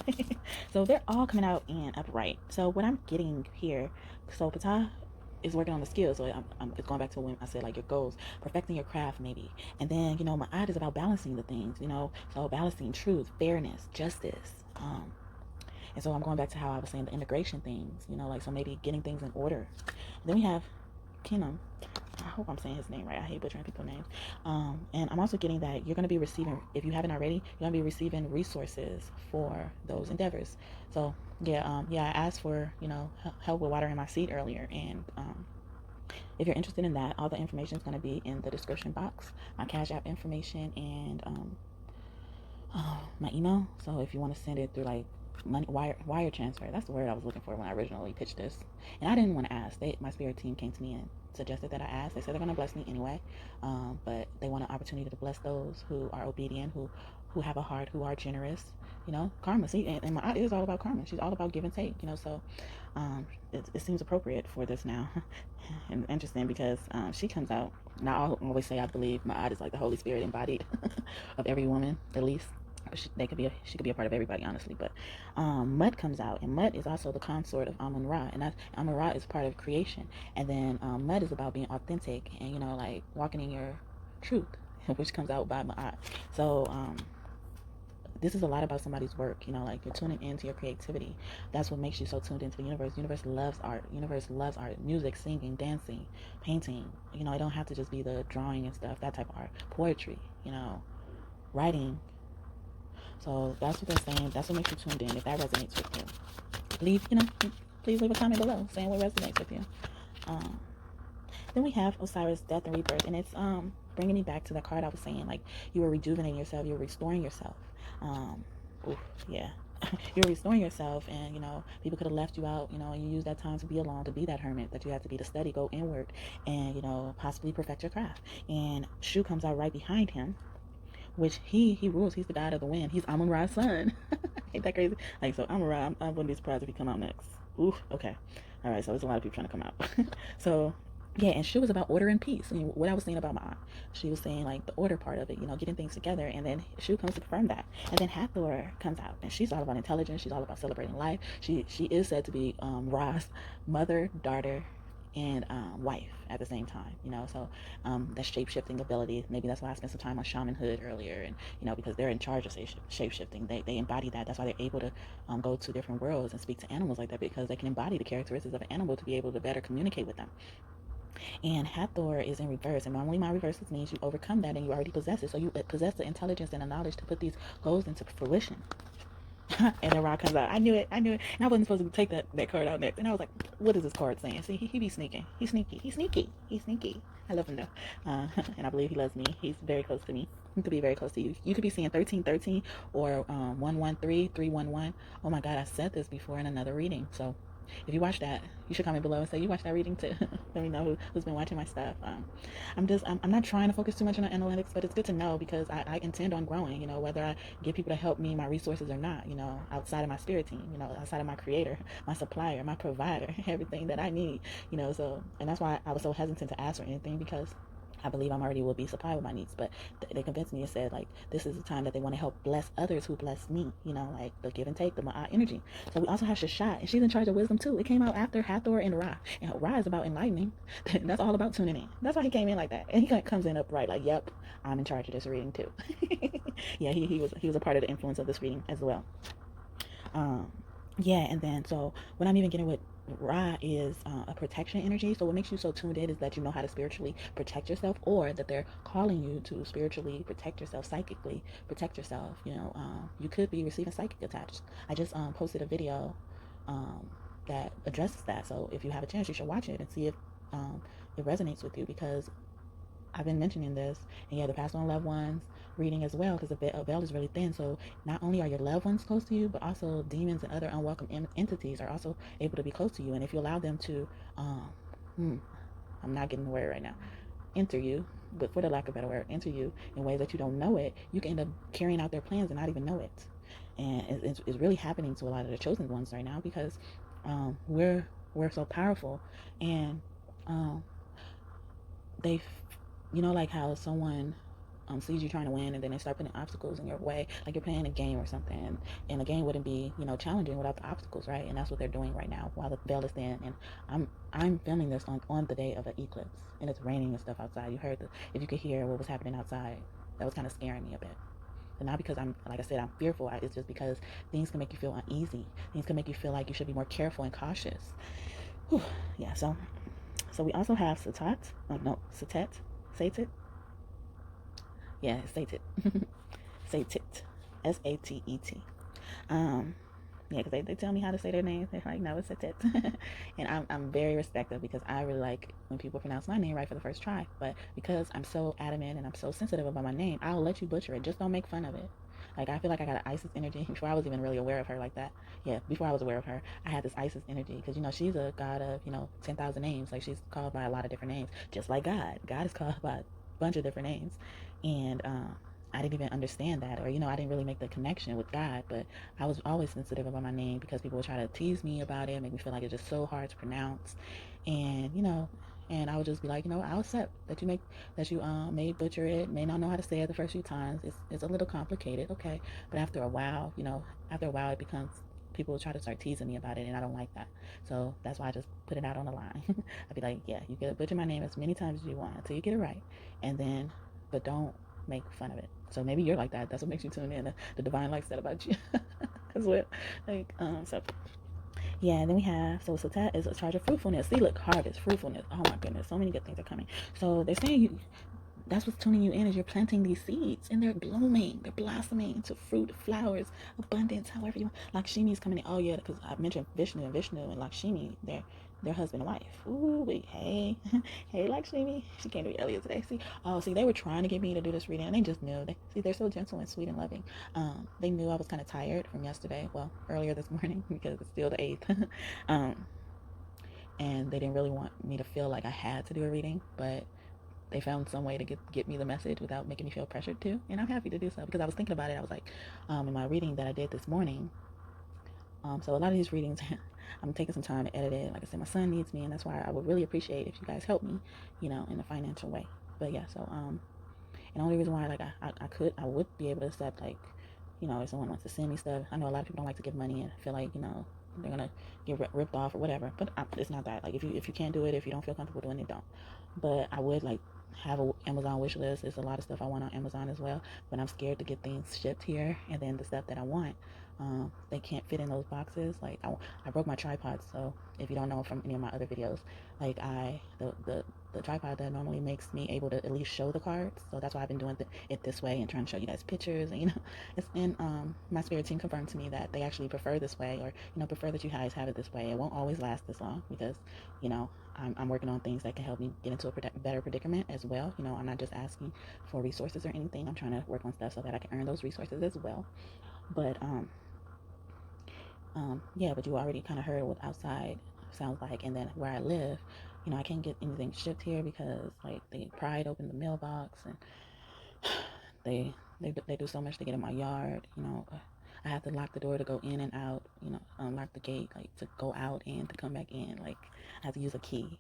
So they're all coming out and upright. So what I'm getting here, so Ptah is working on the skills. So it's going back to when I said like your goals, perfecting your craft maybe. And then my aunt is about balancing the things. So balancing truth, fairness, justice. And so I'm going back to how I was saying the integration things. Like, so maybe getting things in order. And then we have Kinum. I hope I'm saying his name right. I hate butchering people's names. And I'm also getting that you're going to be receiving, if you haven't already, you're going to be receiving resources for those endeavors. So yeah, I asked for, help with watering my seed earlier. And if you're interested in that, all the information is going to be in the description box. My Cashapp information and my email. So if you want to send it through like money wire transfer, that's the word I was looking for when I originally pitched this. And I didn't want to ask. My spirit team came to me and suggested that I ask. They said they're going to bless me anyway, but they want an opportunity to bless those who are obedient, who have a heart, who are generous. Karma. See, and my aunt is all about karma. She's all about give and take. So it seems appropriate for this now. And interesting because she comes out. Now I always say I believe my aunt is like the Holy Spirit embodied of every woman, at least. She could be a part of everybody, honestly. But Mut comes out, and Mut is also the consort of Amun-Ra, and Amun-Ra is part of creation. And then Mut is about being authentic and like walking in your truth, which comes out by Ma'at. So this is a lot about somebody's work, like you're tuning into your creativity. That's what makes you so tuned into the universe. The universe loves art. The universe loves art, music, singing, dancing, painting. It don't have to just be the drawing and stuff, that type of art. Poetry, writing. So that's what they're saying. That's what makes you tuned in. If that resonates with you, please leave a comment below saying what resonates with you. Then we have Osiris, Death and Rebirth, and it's bringing me back to the card I was saying, like you were rejuvenating yourself, you were restoring yourself. You're restoring yourself, and people could have left you out, and you use that time to be alone, to be that hermit that you have to be, to study, go inward, and possibly perfect your craft. And Shu comes out right behind him, which he rules. He's the god of the wind. He's Amun-Ra's son. Ain't that crazy? Like, so Amun-Ra, I wouldn't be surprised if he come out next. Ooh, okay. All right, so there's a lot of people trying to come out. So yeah, and she was about order and peace. What I was saying about my aunt, she was saying like the order part of it, getting things together, and then Shu comes to confirm that. And then Hathor comes out, and she's all about intelligence. She's all about celebrating life. She is said to be Ra's mother, daughter, and wife at the same time, so that shape-shifting ability. Maybe that's why I spent some time on shamanhood earlier, and because they're in charge of shape-shifting. They embody that. That's why they're able to go to different worlds and speak to animals like that, because they can embody the characteristics of an animal to be able to better communicate with them. And Hathor is in reverse, and normally my reverses means you overcome that and you already possess it, so you possess the intelligence and the knowledge to put these goals into fruition. And then Ra comes out. I knew it. And I wasn't supposed to take that card out next. And I was like, what is this card saying? See, he be sneaking. He's sneaky. I love him though. And I believe he loves me. He's very close to me. He could be very close to you. You could be seeing 1313 or 113311. Oh my God, I said this before in another reading. So If you watch that, you should comment below and say you watched that reading too. Let me know who's been watching my stuff. I'm not trying to focus too much on the analytics, but it's good to know because I intend on growing, whether I get people to help me, my resources or not, outside of my spirit team, outside of my creator, my supplier, my provider, everything that I need, so, and that's why I was so hesitant to ask for anything, because I believe I'm already will be supplied with my needs, but they convinced me and said, like, this is the time that they want to help bless others who bless me, like the give and take, the Ma'at energy. So we also have Cashapp, and she's in charge of wisdom too. It came out after Hathor and Ra, and Ra is about enlightening. That's all about tuning in. That's why he came in like that, and he comes in upright, like, yep, I'm in charge of this reading too. Yeah, he was a part of the influence of this reading as well. Yeah, and then so what I'm even getting with Ra is a protection energy. So what makes you so tuned in is that you know how to spiritually protect yourself, or that they're calling you to spiritually protect yourself, psychically protect yourself. You could be receiving psychic attacks. I just posted a video that addresses that. So if you have a chance, you should watch it and see if it resonates with you, because I've been mentioning this, and yeah, the past on loved ones reading as well, because the veil is really thin. So not only are your loved ones close to you, but also demons and other unwelcome entities are also able to be close to you. And if you allow them to, I'm not getting the word right now, enter you, but for the lack of a better word, enter you in ways that you don't know it, you can end up carrying out their plans and not even know it. And it's really happening to a lot of the chosen ones right now, because we're so powerful, and they, like how someone sees you trying to win, and then they start putting obstacles in your way, like you're playing a game or something, and the game wouldn't be challenging without the obstacles, right? And that's what they're doing right now while the veil is thin. And I'm filming this on the day of an eclipse, and it's raining and stuff outside. You heard if you could hear what was happening outside, that was kind of scaring me a bit. And not because I'm, like I said, I'm fearful. It's just because things can make you feel uneasy. Things can make you feel like you should be more careful and cautious. Whew. Yeah, so we also have Satet. Satet. Yeah, Satet. Satet. Satet. Yeah, because they tell me how to say their names. They're like, no, it's Satet. And I'm very respectful, because I really like when people pronounce my name right for the first try. But because I'm so adamant and I'm so sensitive about my name, I'll let you butcher it. Just don't make fun of it. Like, I feel like I got an Isis energy before I was even really aware of her like that. Yeah, before I was aware of her, I had this Isis energy, because, she's a god of, 10,000 names. Like, she's called by a lot of different names, just like God. God is called by a bunch of different names. And I didn't even understand that, or, I didn't really make the connection with God, but I was always sensitive about my name, because people would try to tease me about it, make me feel like it's just so hard to pronounce. And, and I would just be like, I'll accept that you may butcher it, may not know how to say it the first few times. It's a little complicated, okay. But after a while, it becomes, people will try to start teasing me about it, and I don't like that. So that's why I just put it out on the line. I'd be like, yeah, you can butcher my name as many times as you want until you get it right, and then, but don't make fun of it. So maybe you're like that. That's what makes you tune in. The divine likes that about you as well. So yeah, and then we have, so Satet is a charge of fruitfulness. See, look, harvest, fruitfulness. Oh my goodness, so many good things are coming. So they're saying that's what's tuning you in, is you're planting these seeds, and they're blooming, they're blossoming into fruit, flowers, abundance, however you want. Lakshmi is coming in. Oh yeah, because I mentioned Vishnu and Lakshmi, they're husband and wife. Ooh, wait, hey, hey Lakshmi, she came to me earlier today. See, they were trying to get me to do this reading, and they just knew. They're so gentle and sweet and loving. They knew I was kind of tired from yesterday, well, earlier this morning, because it's still the 8th. And they didn't really want me to feel like I had to do a reading, but they found some way to get me the message without making me feel pressured to, and I'm happy to do so, because I was thinking about it. I was like, in my reading that I did this morning, so a lot of these readings, I'm taking some time to edit it. Like I said, my son needs me, and that's why I would really appreciate if you guys help me, in a financial way. But yeah, so and the only reason why, like, I would be able to accept, like, if someone wants to send me stuff. I know a lot of people don't like to give money and feel like, they're gonna get ripped off or whatever, but it's not that. Like, if you can't do it, if you don't feel comfortable doing it, don't. But I would, like, have a Amazon wish list. There's a lot of stuff I want on Amazon as well, but I'm scared to get things shipped here, and then the stuff that I want, they can't fit in those boxes. Like, I broke my tripod, so if you don't know from any of my other videos, like, the tripod that normally makes me able to at least show the cards, so that's why I've been doing it this way and trying to show you guys pictures, and my spirit team confirmed to me that they actually prefer this way, or prefer that you guys have it this way. It won't always last this long, because I'm working on things that can help me get into a better predicament as well. I'm not just asking for resources or anything. I'm trying to work on stuff so that I can earn those resources as well. But Yeah, but you already kind of heard what outside sounds like. And then where I live, I can't get anything shipped here because like they pried open the mailbox, and they do so much to get in my yard. I have to lock the door to go in and out. Unlock the gate like to go out and to come back in. Like I have to use a key,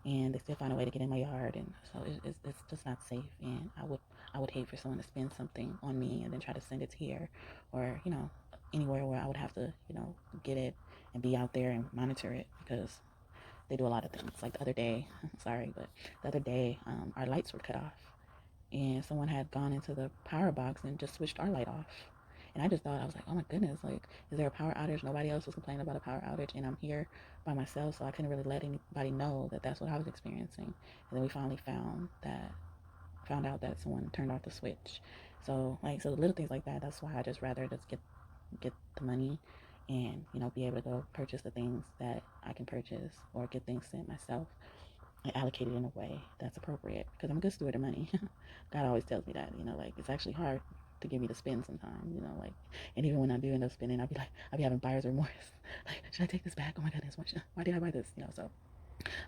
and they still find a way to get in my yard, and so it's just not safe. And I would hate for someone to spend something on me and then try to send it here, or anywhere where I would have to get it and be out there and monitor it, because they do a lot of things. Like the other day, sorry, but the other day, our lights were cut off, and someone had gone into the power box and just switched our light off. And I just thought, I was like, oh my goodness, like, is there a power outage? Nobody else was complaining about a power outage, and I'm here by myself, so I couldn't really let anybody know that that's what I was experiencing. And then we finally found out that someone turned off the switch. So the little things like that, that's why I just rather just get the money and be able to go purchase the things that I can purchase, or get things sent myself and allocate it in a way that's appropriate, because I'm a good steward of money. God always tells me that, like it's actually hard to get me to spend sometimes, and even when I do end up spending, I'll be having buyer's remorse. Like, should I take this back? Oh my goodness, why did I buy this? So,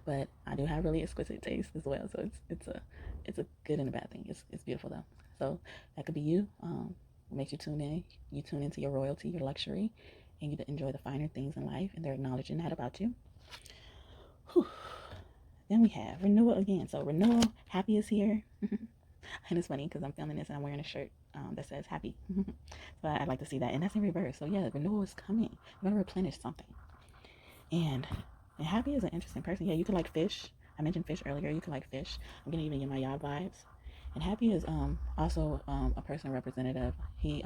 but I do have really exquisite taste as well, so it's a good and a bad thing. It's beautiful though. So that could be you. What makes you tune in? You tune into your royalty, your luxury, and you enjoy the finer things in life, and they're acknowledging that about you. Whew. Then we have renewal again. So renewal, happy is here. And it's funny because I'm filming this and I'm wearing a shirt that says happy. So I'd like to see that. And that's in reverse. So yeah, renewal is coming. You're going to replenish something. And happy is an interesting person. Yeah, you could like fish. I mentioned fish earlier. You could like fish. I'm going to even get my y'all vibes. And happy is also a person representative. He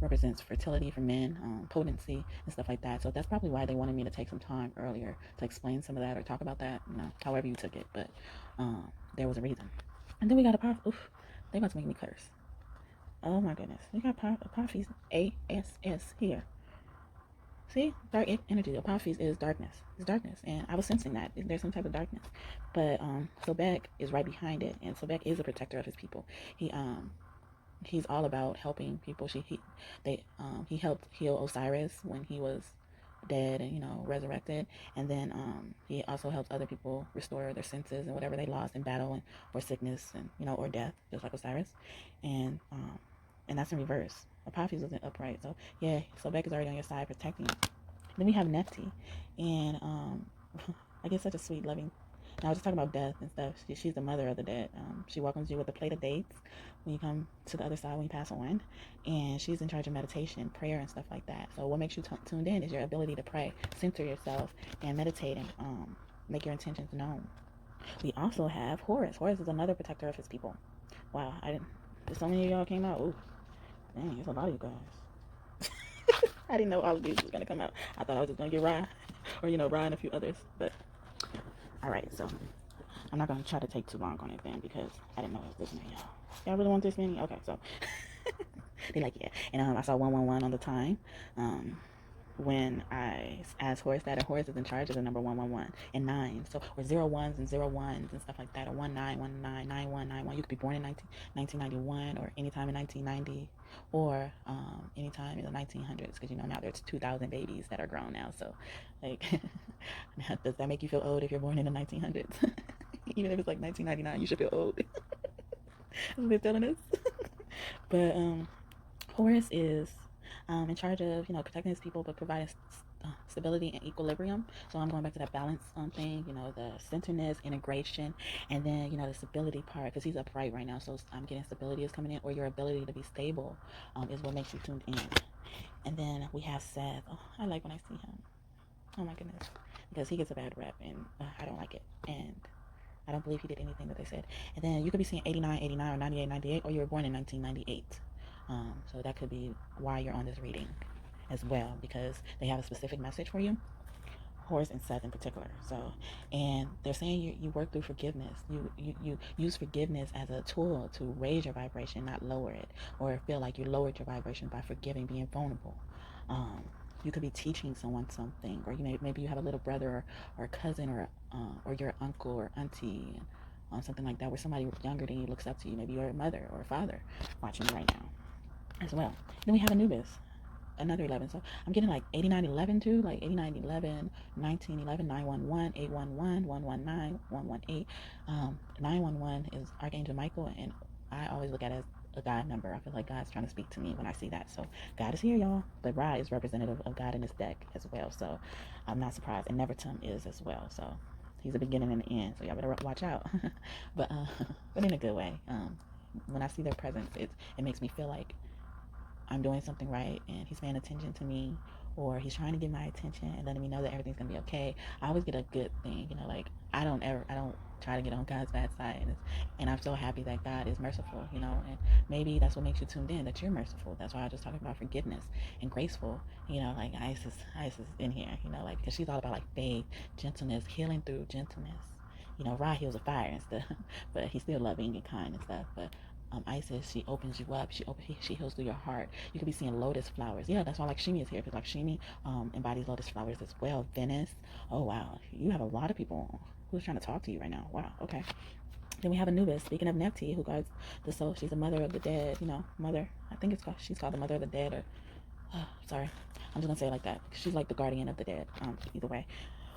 represents fertility for men, potency, and stuff like that. So that's probably why they wanted me to take some time earlier to explain some of that or talk about that, however you took it. But there was a reason. And then we got a powerful, they about to make me curse. Oh my goodness. We got Apophy's ASS here. See, dark energy. Apophy's is darkness. It's darkness, and I was sensing that there's some type of darkness. But Sobek is right behind it, and Sobek is a protector of his people. He's all about helping people. He helped heal Osiris when he was dead and resurrected, and then he also helps other people restore their senses and whatever they lost in battle and or sickness and or death, just like Osiris, and that's in reverse. Apophis wasn't upright, so yeah, Sobek is already on your side protecting you. Then we have Nefti, and I get such a sweet, loving. And I was just talking about death and stuff. She's the mother of the dead. She welcomes you with a plate of dates when you come to the other side when you pass on, and she's in charge of meditation, prayer, and stuff like that. So what makes you tuned in is your ability to pray, center yourself, and meditate, and make your intentions known. We also have Horus. Horus is another protector of his people. Wow, so many of y'all came out. Ooh, dang, there's a lot of you guys. I didn't know all of these was gonna come out. I thought I was just gonna get Rye, or Rye and a few others. But all right, so I'm not gonna try to take too long on it then, because I didn't know it was this many, y'all. Y'all really want this many? Okay, so they like, yeah. And I saw 111 on the Thyme. When I asked Horus that, and Horus is in charge of the number 111 and 9. So, or 01s and 01s and stuff like that, or 1919, 9191. You could be born in 1991, or anytime in 1990, or anytime in the 1900s, because now there's 2,000 babies that are grown now. So, like, does that make you feel old if you're born in the 1900s? Even if it's like 1999, you should feel old. That's what they're telling us. But Horus is in charge of protecting his people, but providing stability and equilibrium. So I'm going back to that balance thing, the centeredness, integration, and then the stability part, because he's upright right now. So I'm getting stability is coming in, or your ability to be stable is what makes you tuned in. And then we have Seth. Oh, I like when I see him. Oh my goodness, because he gets a bad rep, and I don't like it, and I don't believe he did anything that they said. And then you could be seeing 89, 89, or 98, 98, or you were born in 1998. So that could be why you're on this reading as well, because they have a specific message for you, Horus and Seth in particular. So, and they're saying you work through forgiveness. You use forgiveness as a tool to raise your vibration, not lower it, or feel like you lowered your vibration by forgiving, being vulnerable. You could be teaching someone something, or maybe you have a little brother or cousin, or your uncle or auntie, something like that, where somebody younger than you looks up to you. Maybe your mother or father watching you right now as well. Then we have Anubis. another 11. So I'm getting like 8911 too, like 8911, 1911, 911, 811, 119, 118. 911 is Archangel Michael, and I always look at it as a God number. I feel like God's trying to speak to me when I see that. So God is here, y'all. But Ra is representative of God in this deck as well. So I'm not surprised. And Nevertum is as well. So he's the beginning and the end. So y'all better watch out. but but in a good way. When I see their presence, it makes me feel like I'm doing something right and he's paying attention to me, or he's trying to get my attention and letting me know that everything's gonna be okay. I always get a good thing, like I don't try to get on God's bad side, and I'm so happy that God is merciful, and maybe that's what makes you tuned in, that you're merciful. That's why I just talked about forgiveness and graceful, like Isis in here, like, because she's all about like faith, gentleness, healing through gentleness. Ra heals with fire and stuff, but he's still loving and kind and stuff. But Isis, she opens you up. She heals through your heart. You could be seeing lotus flowers. Yeah, that's why Lakshmi is here, because Lakshmi embodies lotus flowers as well. Venice. Oh wow, you have a lot of people who's trying to talk to you right now. Wow. Okay. Then we have Anubis. Speaking of Nepti, who guards the soul. She's the mother of the dead. Mother. I think she's called the mother of the dead. Or sorry, I'm just gonna say it like that. She's like the guardian of the dead. Either way,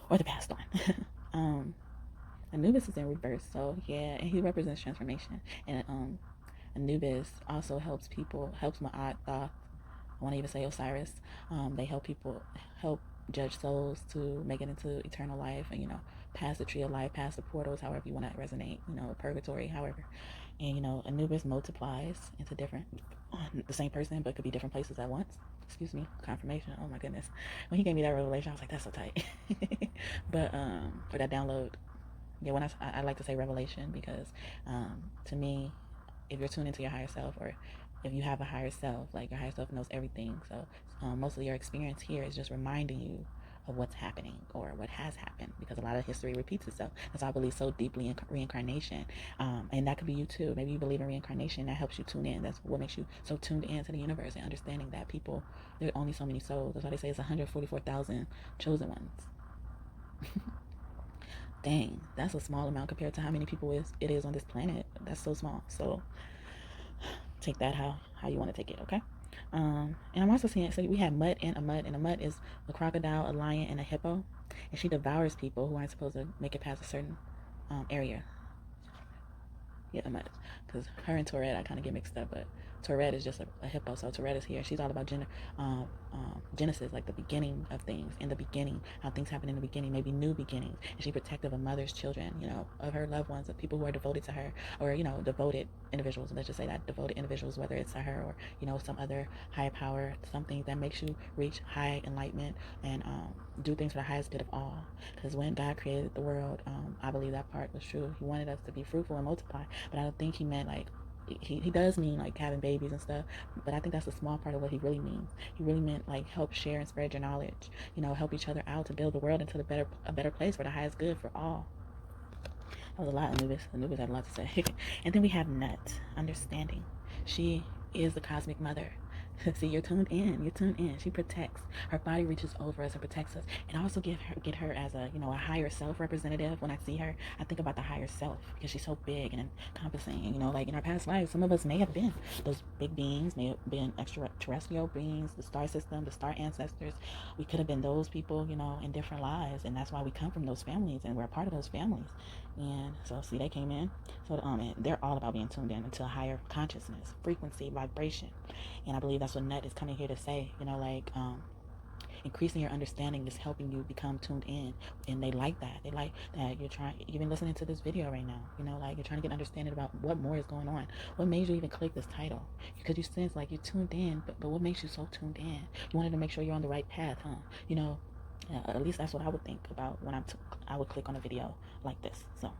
or the passed on. Anubis is in reverse, so yeah, and he represents transformation. And Anubis also helps Ma'at Thoth, I want to even say Osiris. They help people, help judge souls to make it into eternal life, and pass the tree of life, pass the portals, however you want to resonate, purgatory, however. And Anubis multiplies into the same person, but could be different places at once. Excuse me, confirmation. Oh my goodness, when he gave me that revelation, I was like, that's so tight. But for that download, yeah, when I like to say revelation, because to me, if you're tuned into your higher self, or if you have a higher self, like your higher self knows everything. So most of your experience here is just reminding you of what's happening or what has happened, because a lot of history repeats itself. That's why I believe so deeply in reincarnation. And that could be you too. Maybe you believe in reincarnation. That helps you tune in. That's what makes you so tuned in to the universe, and understanding that there are only so many souls. That's why they say it's 144,000 chosen ones. Dang, that's a small amount compared to how many people it is on this planet. That's so small. So take that how you want to take it, okay? And I'm also seeing, so we have mud, and a mud is a crocodile, a lion, and a hippo, and she devours people who aren't supposed to make it past a certain area. Yeah, a mud, because her and Tourette, I kind of get mixed up, but Tourette is just a hippo. So Tourette is here. She's all about Genesis, like the beginning of things, in the beginning, how things happen in the beginning, maybe new beginnings. And she's protective of mother's children, of her loved ones, of people who are devoted to her, or devoted individuals. Let's just say that devoted individuals, whether it's to her or some other higher power, something that makes you reach high enlightenment and do things for the highest good of all. Because when God created the world, I believe that part was true. He wanted us to be fruitful and multiply, but I don't think he meant like, he does mean like having babies and stuff, but I think that's a small part of what he really means. He really meant like help share and spread your knowledge, help each other out to build the world into a better place for the highest good for all. That was a lot. Anubis had a lot to say. And then we have Nut, understanding. She is the cosmic mother. See, you're tuned in. She protects. Her body reaches over us and protects us. And I also get her as a higher self representative. When I see her, I think about the higher self, because she's so big and encompassing. And like in our past lives, some of us may have been those big beings, may have been extraterrestrial beings, the star system, the star ancestors. We could have been those people, in different lives, and that's why we come from those families, and we're a part of those families. And so, see, they came in. So and they're all about being tuned in into a higher consciousness, frequency, vibration. And I believe that's what Nut is coming here to say. Increasing your understanding is helping you become tuned in, and they like that. They like that you've been listening to this video right now. Like you're trying to get understanding about what more is going on. What made you even click this title? Because you sense like you're tuned in, but what makes you so tuned in? You wanted to make sure you're on the right path, huh? At least that's what I would think about when I would click on a video like this. So.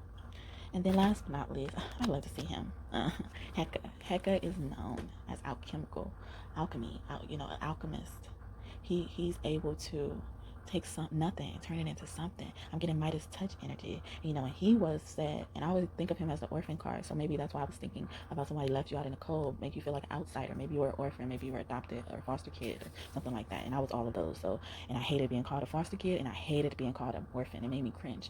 And then last but not least, I'd love to see him. Heka. Heka is known as alchemy, an alchemist. He's able to take nothing and turn it into something. I'm getting Midas touch energy. You know, and he was said, and I always think of him as the orphan card. So maybe that's why I was thinking about somebody left you out in the cold, make you feel like an outsider. Maybe you were an orphan, maybe you were adopted or foster kid or something like that. And I was all of those. So, and I hated being called a foster kid, and I hated being called an orphan. It made me cringe.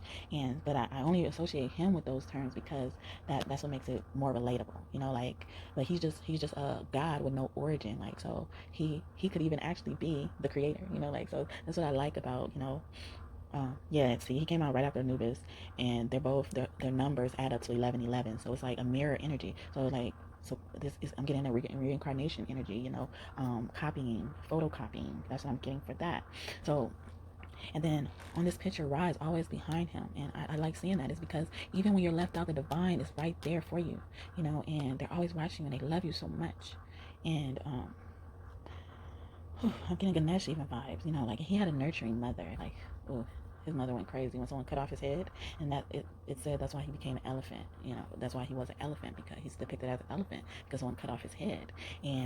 But I only associate him with those terms because that's what makes it more relatable. You know, like, but he's just a God with no origin. Like, so he could even actually be the creator. You know, like, so that's what I like about, you know. Yeah, see, he came out right after Anubis, and they're both their numbers add up to 1111. So it's like a mirror energy. So like, so this is, I'm getting a reincarnation energy. You know, copying, photocopying. That's what I'm getting for that. So. And then on this picture, Ra is always behind him. And I like seeing that. It's because even when you're left out, the divine is right there for you, you know, and they're always watching you and they love you so much. And I'm getting Ganesh even vibes, you know, like he had a nurturing mother. Like, oh, his mother went crazy when someone cut off his head. And that it said that's why he became an elephant. You know, that's why he was an elephant, because he's depicted as an elephant because someone cut off his head.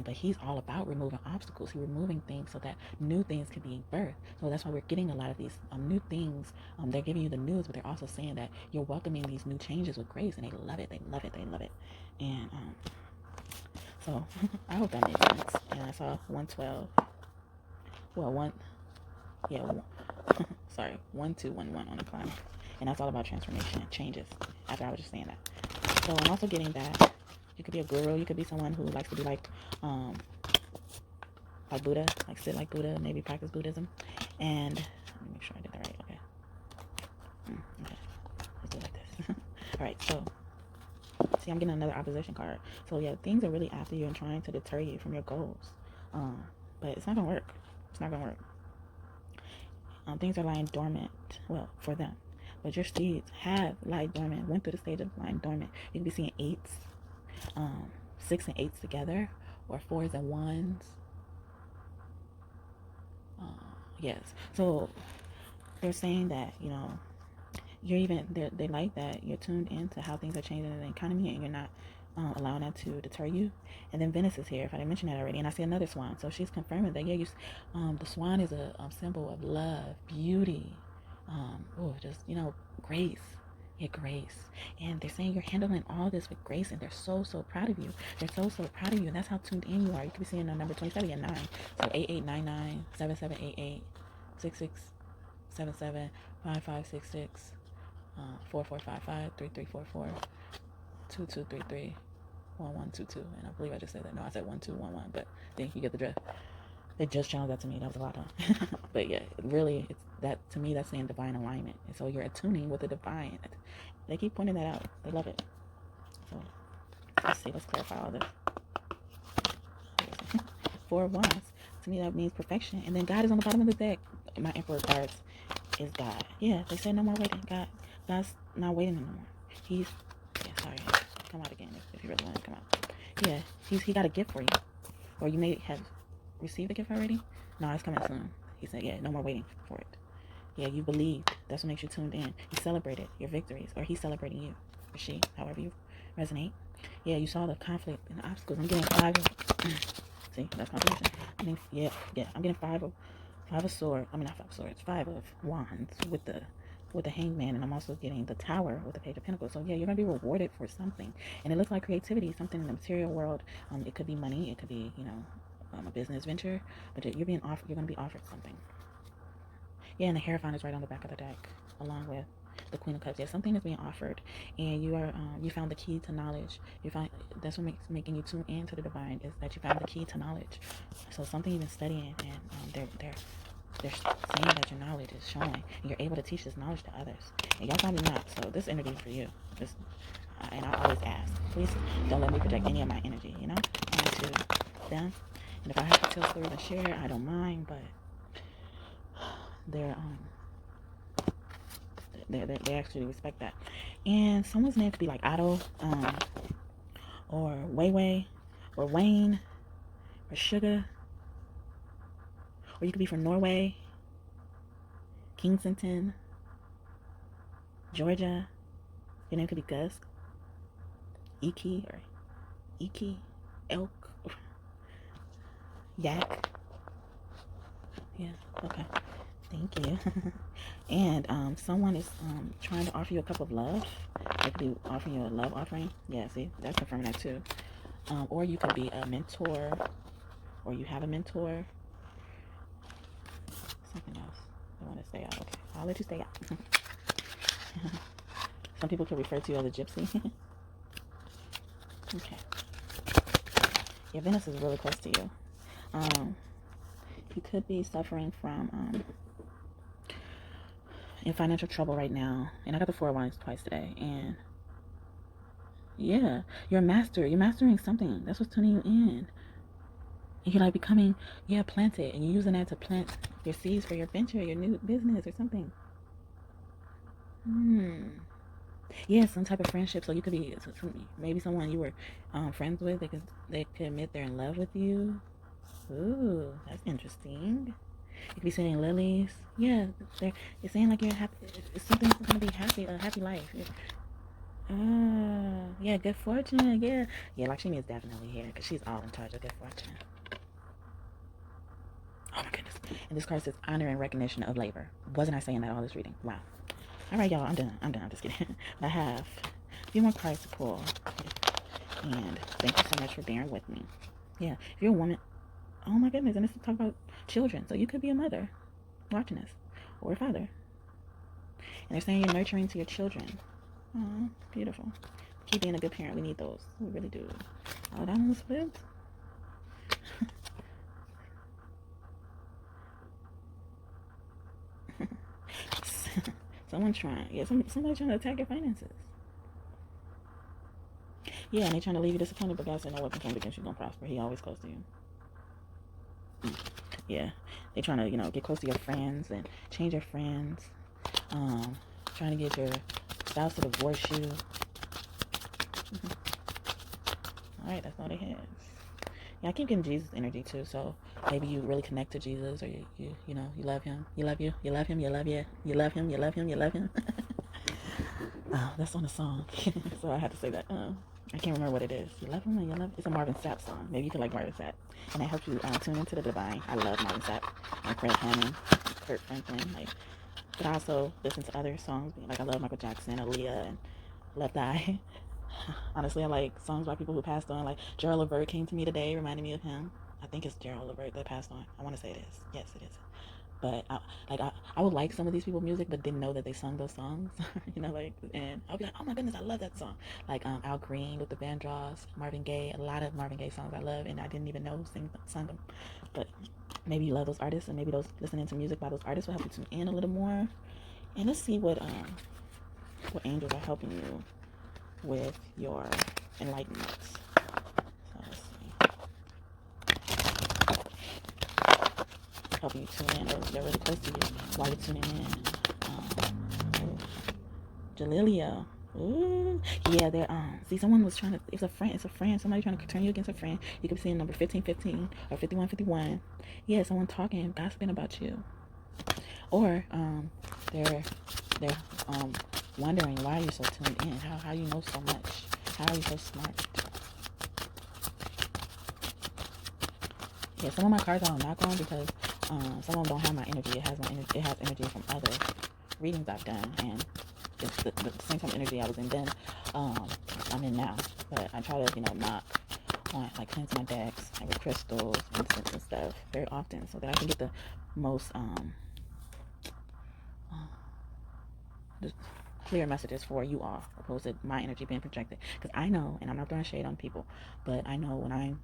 But he's all about removing obstacles. He's removing things so that new things can be birthed. So that's why we're getting a lot of these new things. They're giving you the news, but they're also saying that you're welcoming these new changes with grace, and they love it. They love it. They love it. And so I hope that made sense. And I saw 112. Well, sorry, 1211 on the climb. And that's all about transformation and changes, after I was just saying that. So I'm also getting that you could be a guru, you could be someone who likes to be like Buddha, like sit like Buddha, maybe practice Buddhism. And let me make sure I did that right. Okay, let's do it like this. All right, so see, I'm getting another opposition card. So yeah, things are really after you and trying to deter you from your goals. But it's not gonna work. It's not gonna work. Things are lying dormant, well, for them. But your seeds have lied dormant, went through the stage of lying dormant. You can be seeing 8s, 6 and 8s together, or 4s and 1s. Yes. So they're saying that, you know, you're even, they like that you're tuned into how things are changing in the economy, and you're not allowing that to deter you. And then Venus is here, if I didn't mention that already. And I see another swan. So she's confirming that, yeah, the swan is a symbol of love, beauty, just, you know, grace. Yeah, grace. And they're saying you're handling all this with grace, and they're so proud of you. They're so proud of you. And that's how tuned in you are. You could be seeing the number 27 and 9. So 8899, 7788, 6677, 5566, 4455, 3344, 2233, 1122. And I believe I just said that. No, I said 1211, but then you get the drift. They just channeled that to me. That was a lot, huh? But yeah, really, it's that, to me, that's saying divine alignment. And so you're attuning with the divine. They keep pointing that out. They love it. So let's see. Let's clarify all this. 4 of Wands. To me, that means perfection. And then God is on the bottom of the deck. My Emperor cards is God. Yeah, they said no more waiting. God's not waiting no more. He's, yeah, sorry. Come out again if you really want to come out. Yeah, he got a gift for you. Or you may have received a gift already. No, it's coming soon. He said, yeah, no more waiting for it. Yeah, you believed. That's what makes you tuned in. You celebrated your victories, or he's celebrating you, or she, however you resonate. Yeah, you saw the conflict and the obstacles. I'm getting 5 of, see, that's confirmation. I'm getting 5 of swords. I mean, not 5 of swords, 5 of wands with the hangman, and I'm also getting the tower with the page of pentacles. So yeah, you're gonna be rewarded for something, and it looks like creativity, something in the material world. It could be money, it could be, you know, a business venture, but you're gonna be offered something. Yeah, and the Hierophant is right on the back of the deck, along with the Queen of Cups. Yeah, something is being offered, and you found the key to knowledge. That's what making you tune into the divine, is that you found the key to knowledge. So something you've been studying, and they're saying that your knowledge is showing, and you're able to teach this knowledge to others. And y'all probably not. So this energy is for you. And I always ask, please don't let me project any of my energy, you know, onto them. And if I have to tell stories and share, I don't mind, but they actually respect that. And someone's name could be like Otto, or Weiwei, or Wayne, or Sugar, or you could be from Norway, Kensington, Georgia. Your name could be Gus, Iki, or Iki, Elk, Yak. Yeah, okay. Thank you. And someone is trying to offer you a cup of love. They could be offering you a love offering. Yeah, see, that's confirming that too. Or you could be a mentor, or you have a mentor. Something else. I want to stay out. Okay, I'll let you stay out. Some people could refer to you as a gypsy. Okay. Yeah, Venus is really close to you. You could be suffering from in financial trouble right now. And I got the 4 of Wands twice today. And yeah, you're a master. You're mastering something. That's what's turning you in. And you're like becoming, planted. And you're using that to plant your seeds for your venture, your new business or something. Yeah, some type of friendship. So you could be maybe someone you were friends with. They could admit they're in love with you. Ooh, that's interesting. You could be sending lilies. Yeah, it's saying like you're happy. It's something that's gonna be happy, a happy life. Yeah, good fortune. Yeah, Lakshmi is definitely here because she's all in charge of good fortune. Oh my goodness. And this card says honor and recognition of labor. Wasn't I saying that all this reading? Wow. All right, y'all. I'm done. I'm just kidding. I have a few more cards to pull. And thank you so much for bearing with me. Yeah, if you're a woman, oh my goodness, and this is talk about children. So you could be a mother watching this, or a father. And they're saying you're nurturing to your children. Oh, beautiful. Keep being a good parent. We need those. We really do. Oh, that one was flipped. Somebody trying to attack your finances. Yeah, and they trying to leave you disappointed, but God said no weapon formed against you gonna prosper. He always close to you. Yeah, they trying to get close to your friends and change your friends. Trying to get your spouse to divorce you. All right, that's all they have. Yeah, I keep getting Jesus energy too. So maybe you really connect to Jesus, or you love him. You love you. You love him. You love you. You love him. You love him. You love him. Oh, that's on a song. So I had to say that. I can't remember what it is. You love him and you love. It's a Marvin Sapp song. Maybe you could like Marvin Sapp, and that helps you tune into the divine. I love Marvin Sapp and Fred Hammond, Kurt Franklin. But I also listen to other songs. Like I love Michael Jackson, Aaliyah, and Left Eye. Honestly, I like songs by people who passed on. Like Gerald Levert came to me today, reminded me of him. I think it's Gerald Levert that passed on. I want to say it is. Yes, it is. But I would like some of these people's music, but didn't know that they sung those songs. And I'll be like, oh my goodness, I love that song. Like Al Green, Luther Vandross, Marvin Gaye, a lot of Marvin Gaye songs I love, and I didn't even know who sung them. But maybe you love those artists, and maybe those listening to music by those artists will help you tune in a little more. And let's see what angels are helping you with your enlightenment. So let's see. Help you tune in. They're really close to you while you're tuning in. Jalilia. Ooh. Yeah, they're see, someone was trying to, it's a friend, somebody trying to turn you against a friend. You could be seeing number 1515 or 5151. Yeah, someone talking, gossiping about you. Or they're wondering why you're so tuned in, how you know so much, how are you so smart. Yeah, some of my cards I don't knock on because some of them don't have my energy. It has energy from other readings I've done, and it's the same kind of energy I was in then I'm in now. But I try to knock on, like, cleanse my decks and with crystals, incense and stuff very often, so that I can get the most clear messages for you all, opposed to my energy being projected. Because I know, and I'm not throwing shade on people, but I know when I'm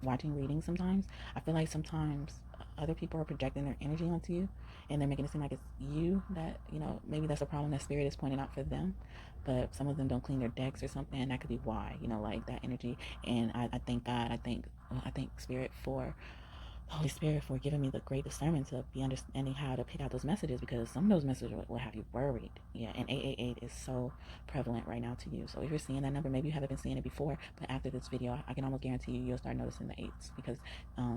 watching readings, sometimes I feel like sometimes other people are projecting their energy onto you, and they're making it seem like it's you that maybe that's a problem that spirit is pointing out for them. But some of them don't clean their decks or something, and that could be why, like that energy. And I thank God, I thank spirit for Holy Spirit for giving me the great discernment to be understanding how to pick out those messages, because some of those messages will have you worried. Yeah, and 888 is so prevalent right now to you. So if you're seeing that number, maybe you haven't been seeing it before, but after this video, I can almost guarantee you'll start noticing the 8s, because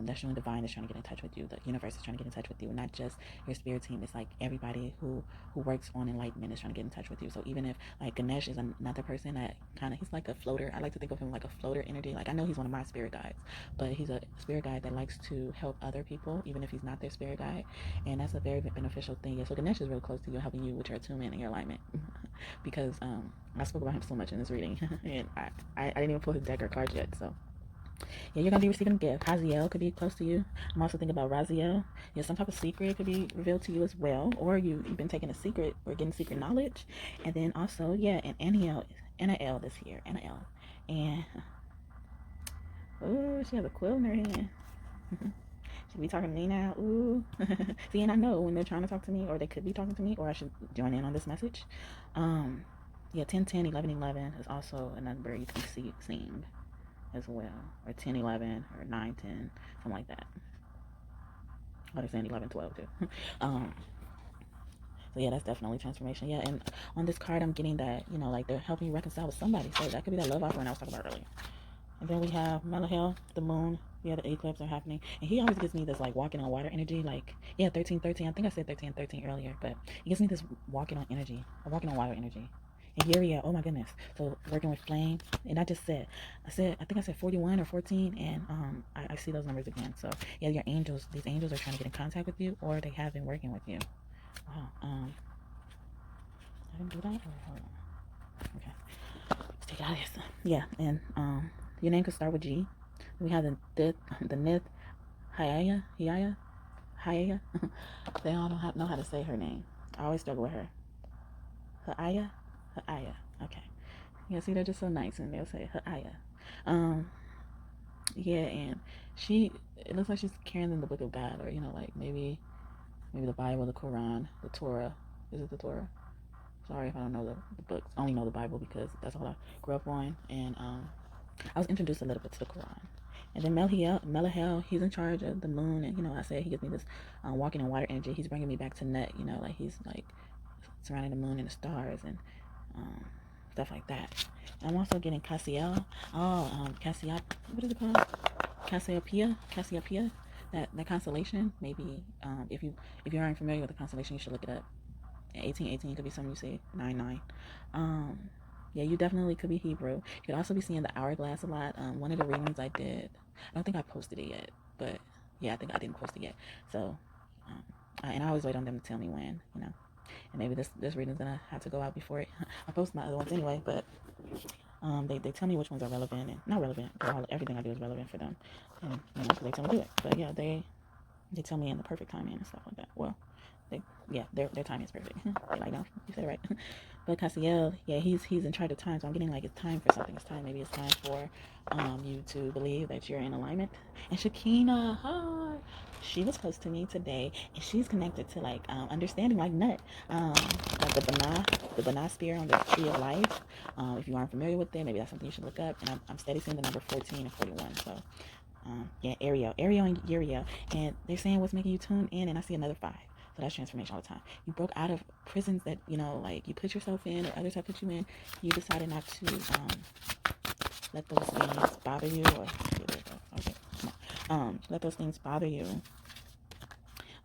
that's showing divine is trying to get in touch with you. The universe is trying to get in touch with you, not just your spirit team. It's like everybody who works on enlightenment is trying to get in touch with you. So even if like Ganesh is another person that he's like a floater. I like to think of him like a floater energy. Like I know he's one of my spirit guides, but he's a spirit guide that likes to help other people, even if he's not their spirit guide. And that's a very beneficial thing. Yeah, so Ganesh is really close to you, helping you with your attunement and your alignment. Because I spoke about him so much in this reading. And I didn't even pull his deck or cards yet. So yeah, you're going to be receiving a gift. Haziel could be close to you. I'm also thinking about Raziel. Yeah, some type of secret could be revealed to you as well. Or you've been taking a secret or getting secret knowledge. And then also, yeah, and Anna L this here. Anna L. And, oh, she has a quill in her hand. She be talking to me now. Ooh. See, and I know when they're trying to talk to me, or they could be talking to me, or I should join in on this message. Yeah, 10, 10, 11, 11 is also a number you can see seeing as well, or 10, 11, or 9, 10, something like that. Oh, they're saying 11, 12 too. So yeah, that's definitely transformation. Yeah, and on this card, I'm getting that, you know, like they're helping you reconcile with somebody. So that could be that love offering I was talking about earlier. And then we have Melahel, the moon. Yeah, the eclipse are happening. And he always gives me this, like, walking on water energy. Like, yeah, 13, 13. I think I said 13 and 13 earlier. But he gives me this walking on energy. Walking on water energy. And Uriel, oh my goodness. So working with flame. And I think I said 41 or 14. And I see those numbers again. So, yeah, your angels, these angels are trying to get in contact with you. Or they have been working with you. Wow. I didn't do that? Hold on. Okay. Let's take out this. Yeah, and your name could start with G. We have the Nith Hiaya. They all don't know how to say her name. I always struggle with her. Hiaya. Okay. Yeah, see, they're just so nice, and they'll say Hiaya. Yeah, and it looks like she's carrying in the Book of God, or like maybe the Bible, the Quran, the Torah. Is it the Torah? Sorry if I don't know the books. I only know the Bible because that's all I grew up on, and I was introduced a little bit to the Quran. And then Melahel, he's in charge of the moon. And, I said he gives me this walking in water energy. He's bringing me back to Nut, like he's like surrounding the moon and the stars and stuff like that. And I'm also getting Cassiel. Cassiopeia. What is it called? Cassiopeia. That constellation. Maybe if you aren't familiar with the constellation, you should look it up. 1818 could be something you see. 99. Yeah, you definitely could be Hebrew. You could also be seeing the hourglass a lot. One of the readings I did, I don't think I posted it yet, but yeah, I think I didn't post it yet. So, and I always wait on them to tell me when, and maybe this reading's gonna have to go out before I post my other ones anyway. But they tell me which ones are relevant and not relevant. Everything I do is relevant for them, and they tell me to do it. But yeah, they tell me in the perfect timing and stuff like that. Well, their timing is perfect. They're like, no, you said it right. But Cassiel, yeah, he's in charge of time, so I'm getting like it's time for something. Maybe it's time for you to believe that you're in alignment. And Shakina, hi, she was close to me today, and she's connected to like understanding like Nut, like the Banah spear on the tree of life. If you aren't familiar with it, maybe that's something you should look up. And I'm steady seeing the number 14 and 41. So yeah, Ariel and Uriel, and they're saying what's making you tune in, and I see another 5. So that's transformation all the time. You broke out of prisons that, like you put yourself in or others have put you in. You decided not to let those things bother you let those things bother you.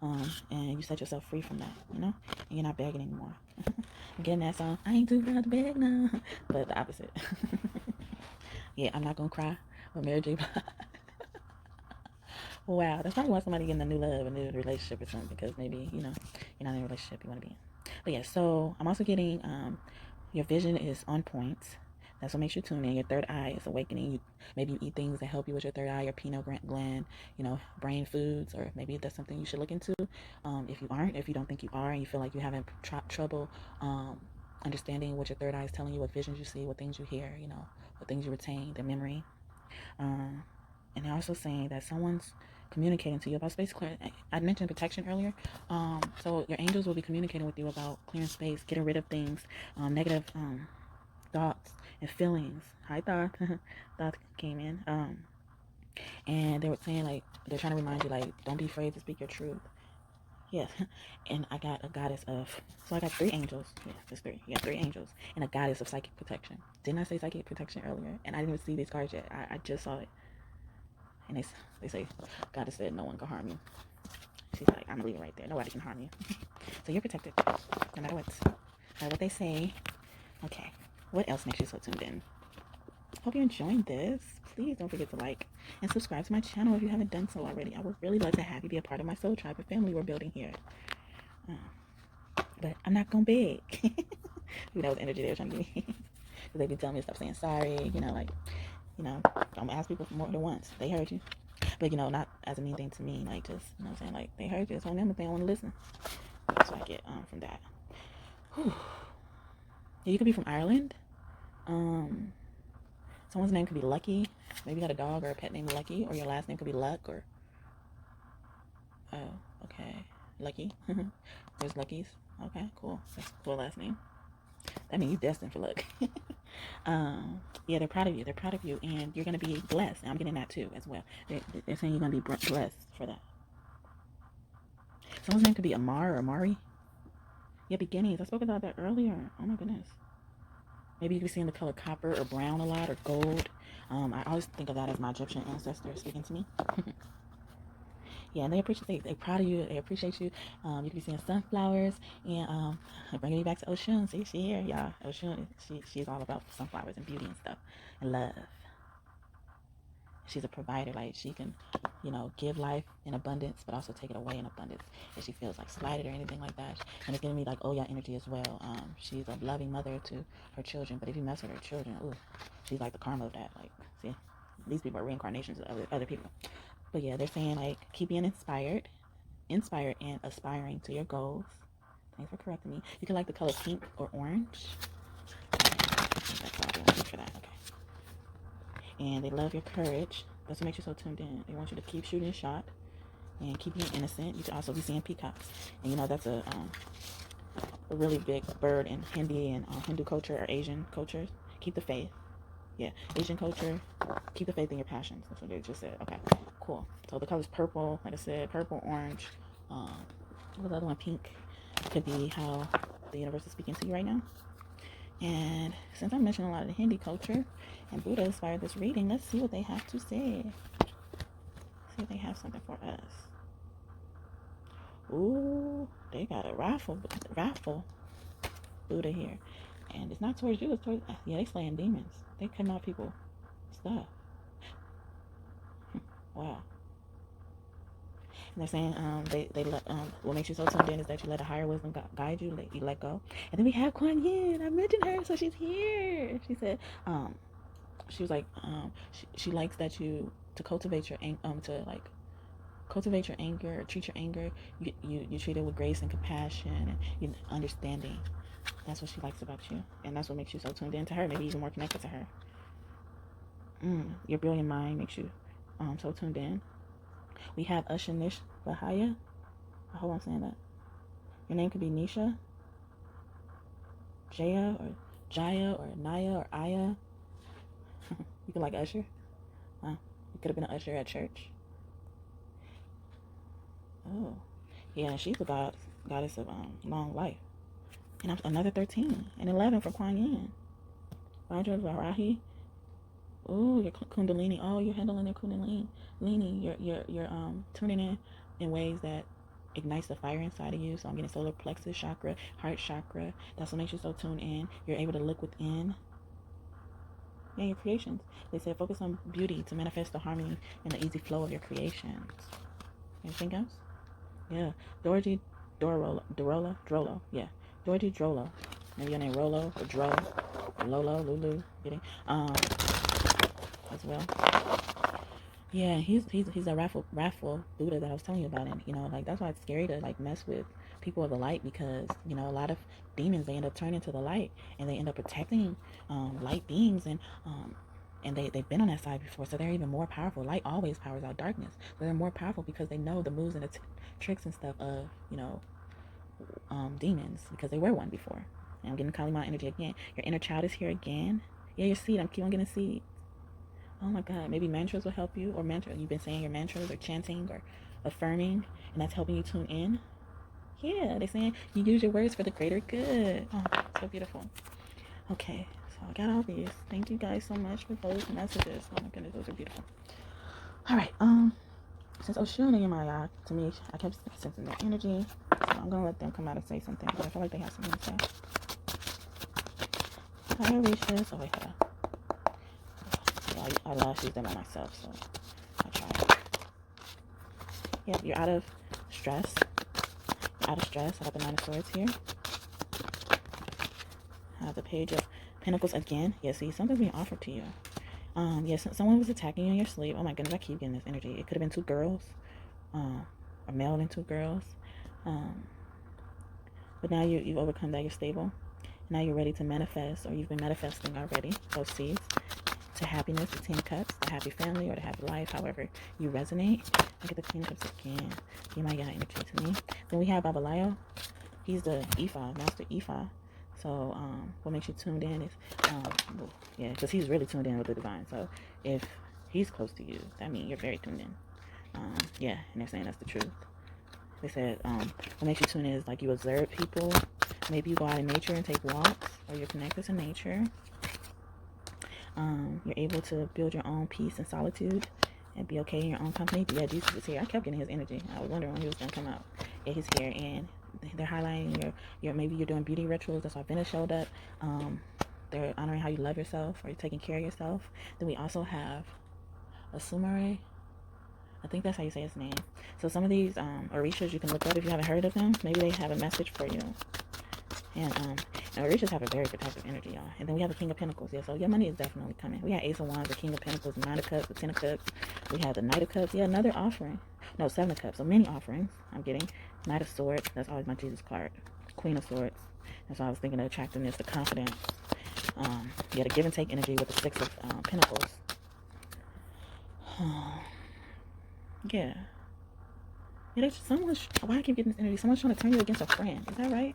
And you set yourself free from that, and you're not begging anymore. I'm getting that song, I ain't too proud to beg now. But the opposite. Yeah, I'm not gonna cry. Or Mary J. Wow, that's probably why somebody getting a new love, a new relationship or something, because maybe, you're not in a relationship you want to be in. But yeah, so I'm also getting your vision is on point. That's what makes you tune in. Your third eye is awakening. Maybe you eat things that help you with your third eye, your pineal gland, brain foods, or maybe that's something you should look into. If you don't think you are, and you feel like you're having trouble understanding what your third eye is telling you, what visions you see, what things you hear, what things you retain, the memory. And they're also saying that someone's communicating to you about space clear. I mentioned protection earlier. So your angels will be communicating with you about clearing space, getting rid of things, negative thoughts and feelings. Hi, thought. Thought came in. And they were saying, like, they're trying to remind you, like, don't be afraid to speak your truth. Yes. And I got a goddess of, so I got 3 angels. Yeah, there's 3. You got 3 angels. And a goddess of psychic protection. Didn't I say psychic protection earlier? And I didn't even see these cards yet. I just saw it. And they say, God has said no one can harm you. She's like, I'm leaving right there. Nobody can harm you. So you're protected, no matter what they say. Okay, what else makes you so tuned in? Hope you're enjoying this. Please don't forget to like and subscribe to my channel if you haven't done so already. I would really love to have you be a part of my soul tribe and family we're building here. But I'm not gonna beg. That was energy they were trying to give me. Because they be telling me to stop saying sorry, don't ask people for more than once. They heard you. But, not as a mean thing to me, like, just, what I'm saying, like, they heard you. It's on them if they don't want to listen. That's what I get from that. Whew. Yeah, you could be from Ireland. Someone's name could be Lucky. Maybe you got a dog or a pet named Lucky, or your last name could be Luck, or, oh, okay, Lucky. There's Luckies. Okay, cool. That's a cool last name. That means you're destined for luck. Yeah, they're proud of you. They're proud of you, and you're going to be blessed. And I'm getting that too, as well. They're saying you're going to be blessed for that. Someone's name could be Amar or Amari. Yeah, beginnings. I spoke about that earlier. Oh my goodness. Maybe you could be seeing the color copper or brown a lot, or gold. I always think of that as my Egyptian ancestors speaking to me. Yeah, and they appreciate, they're proud of you. They appreciate you. You can be seeing sunflowers, and bringing me back to Oshun. See, she here, y'all. Oshun, she's all about sunflowers and beauty and stuff, and love. She's a provider. Like, she can, give life in abundance, but also take it away in abundance if she feels like slighted or anything like that. And it's giving me like Oya energy as well. She's a loving mother to her children, but if you mess with her children, ooh, she's like the karma of that. Like, see, these people are reincarnations of other people. But yeah, they're saying, like, keep being inspired and aspiring to your goals. Thanks for correcting me. You can like the color pink or orange. That's all they want for that. Okay. And they love your courage. That's what makes you so tuned in. They want you to keep shooting your shot and keep being innocent. You can also be seeing peacocks. And that's a really big bird in Hindi and Hindu culture or Asian cultures. Keep the faith. Yeah, Asian culture, keep the faith in your passions. That's what they just said. Okay, cool. So the color's purple, like I said, purple, orange. What was the other one? Pink. Could be how the universe is speaking to you right now. And since I mentioned a lot of the Hindi culture and Buddha inspired this reading, let's see what they have to say. See if they have something for us. Ooh, they got a raffle Buddha here. And it's not towards you, it's towards, they slaying demons. They cutting out people stuff. Wow. And they're saying they let what makes you so tuned in is that you let a higher wisdom guide you, you let go. And then we have Kuan Yin. I mentioned her, so she's here. She said she was like she likes that you to cultivate your cultivate your anger, treat your anger. You treat it with grace and compassion and understanding. That's what she likes about you, and that's what makes you so tuned in to her, maybe even more connected to her. Your brilliant mind makes you so tuned in. We have Ushanish Bahaya. I hope I'm saying that. Your name could be Nisha, Jaya, or Jaya, or Naya, or Aya. You could like Usher. You could have been an usher at church. Oh, yeah, and she's a goddess of long life. And another 13 and 11 for Kuan Yin. Vajra Varahi. Ooh, your Kundalini. Oh, you're handling your Kundalini. You're tuning in ways that ignites the fire inside of you. So I'm getting solar plexus chakra, heart chakra. That's what makes you so tuned in. You're able to look within. Yeah, your creations. They said focus on beauty to manifest the harmony and the easy flow of your creations. Anything else? Yeah, Dorothy Drolo. Yeah, Dorothy Drolo. Maybe your name Rolo or Dro or Lolo, Lulu. Getting as well. Yeah, he's a wrathful Buddha that I was telling you about, and like that's why it's scary to like mess with people of the light, because a lot of demons, they end up turning to the light and they end up protecting light beings, and they've been on that side before, so they're even more powerful. Light always powers out darkness, so they're more powerful because they know the moves and the tricks and stuff of demons, because they were one before. And I'm getting Kali Ma energy again. Your inner child is here again. Yeah, your seed. I'm keep on getting seed. Oh my God, maybe mantras will help you, or you've been saying your mantras or chanting or affirming, and that's helping you tune in. Yeah, they're saying you use your words for the greater good. Oh, so beautiful. Okay, so I got all these. Thank you guys so much for those messages. Oh my goodness, those are beautiful. All right, since Oshun and Yamaya, to me, I kept sensing their energy, so I'm gonna let them come out and say something, but I feel like they have something to say. Hi, Alicia's. Oh wait, hold on. I last used them on myself, so I tried. Yeah, you're out of stress. You're out of stress. I got the Nine of Swords here. I have the Page of Pentacles again. Yeah, see, something's being offered to you. Yes, someone was attacking you in your sleep. Oh my goodness, I keep getting this energy. It could have been two girls, a male and two girls. But now you've overcome that. You're stable. Now you're ready to manifest, or you've been manifesting already. Those seeds to happiness, the 10 cups, the happy family, or the happy life, however you resonate. Look at the 10 cups again. You might get energy to me. Then we have Babalayo. He's the Ifa, Master Ifa. So what makes you tuned in is, yeah, because he's really tuned in with the divine. So if he's close to you, that means you're very tuned in. Yeah, and they're saying that's the truth. They said what makes you tune in is like you observe people. Maybe you go out in nature and take walks, or you're connected to nature. You're able to build your own peace and solitude and be okay in your own company. Yeah, Jesus is here. I kept getting his energy. I was wondering when he was going to come out. Yeah, he's here, and they're highlighting your maybe you're doing beauty rituals. That's why Venus showed up. They're honoring how you love yourself, or you're taking care of yourself. Then we also have a Sumare. I think that's how you say his name. So some of these Orishas you can look up if you haven't heard of them. Maybe they have a message for you. And Orishas have a very protective energy, y'all. And then we have the King of Pentacles. Yeah, so your money is definitely coming. We have Ace of Wands, the King of Pentacles, the Nine of Cups, the Ten of Cups. We have the Knight of Cups. Yeah, another offering. No, Seven of Cups. So many offerings I'm getting. Knight of Swords. That's always my Jesus card. Queen of Swords. That's why I was thinking of attractiveness, the confidence. Yeah, the give and take energy with the Six of Pentacles. Yeah. Why I keep getting this energy? Someone's trying to turn you against a friend. Is that right?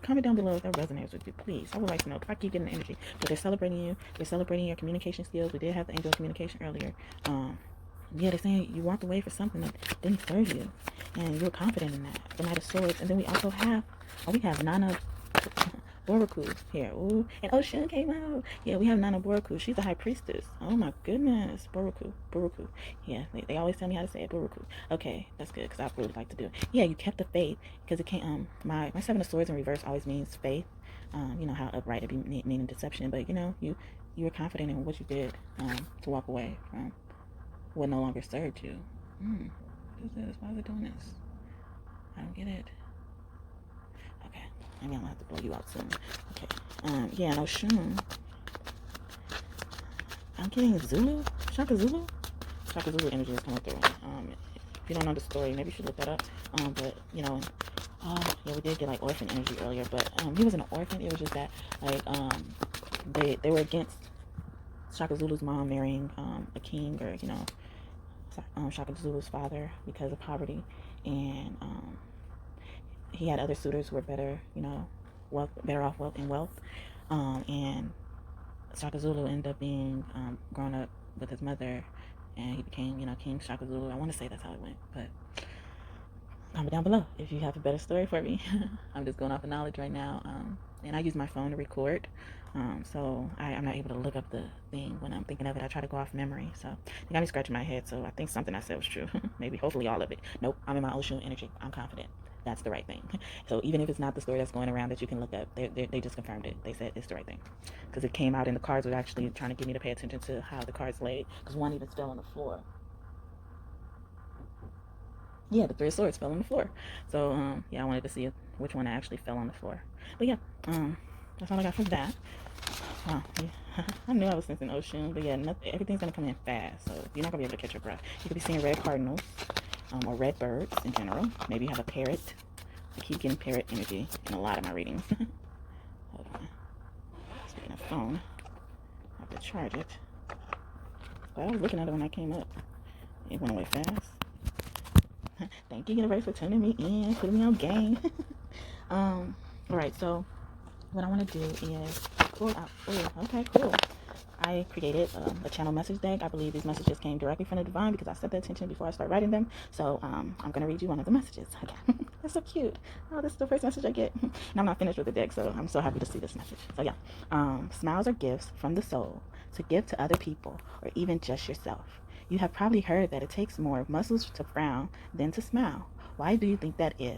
Comment down below if that resonates with you, please. I would like to know, because I keep getting the energy. But they're celebrating you. They're celebrating your communication skills. We did have the angel of communication earlier. Yeah, they're saying you walked away for something that didn't serve you. And you were confident in that. The Knight of Swords. And then we also have, Nana Boroku here. Ooh, and Oshun came out. Yeah, we have Nana Boroku. She's a high priestess. Oh my goodness. Boroku. Yeah, they always tell me how to say it. Boroku. Okay, that's good, because I really like to do it. Yeah, you kept the faith, because it can't, my Seven of Swords in reverse always means faith. You know how upright it be meaning deception, but you know, you were confident in what you did to walk away from what no longer served you. What is this? Why is it doing this? I don't get it. Okay, maybe I'm gonna have to blow you out soon. Okay, yeah, no Shun. I'm getting Zulu, Shaka Zulu energy is coming through. If you don't know the story, maybe you should look that up. But you know, yeah, we did get like orphan energy earlier, but he wasn't an orphan. It was just that like they were against Shaka Zulu's mom marrying a king, or you know, Shaka Zulu's father, because of poverty, and he had other suitors who were better, you know, better off in wealth, and Shaka Zulu ended up being grown up with his mother, and he became, you know, King Shaka Zulu. I want to say that's how it went, but comment down below if you have a better story for me. I'm just going off of knowledge right now, and I use my phone to record, so I'm not able to look up the thing when I'm thinking of it. I try to go off memory, so it got me scratching my head, so I think something I said was true. Maybe, hopefully all of it. Nope, I'm in my ocean energy. I'm confident that's the right thing. So even if it's not the story that's going around that you can look up, they just confirmed it. They said it's the right thing, because it came out, and the cards were actually trying to get me to pay attention to how the cards laid, because one even fell on the floor. Yeah, the Three of Swords fell on the floor. So yeah, I wanted to see which one actually fell on the floor. But yeah, that's all I got for that. Wow, yeah. I knew I was sensing ocean, but yeah, everything's gonna come in fast, so you're not gonna be able to catch your breath. You could be seeing red cardinals, or red birds in general. Maybe you have a parrot. I keep getting parrot energy in a lot of my readings. Hold on. Speaking of phone, I have to charge it. But I was looking at it when I came up. It went away fast. Thank you, universe, for tuning me in, putting me on game. All right, so what I want to do is pull out. Oh, okay, cool. I created a channel message deck. I believe these messages came directly from the divine, because I set the intention before I start writing them. So I'm going to read you one of the messages. Okay. That's so cute. Oh, this is the first message I get. And I'm not finished with the deck, so I'm so happy to see this message. So yeah, smiles are gifts from the soul to give to other people, or even just yourself. You have probably heard that it takes more muscles to frown than to smile. Why do you think that is?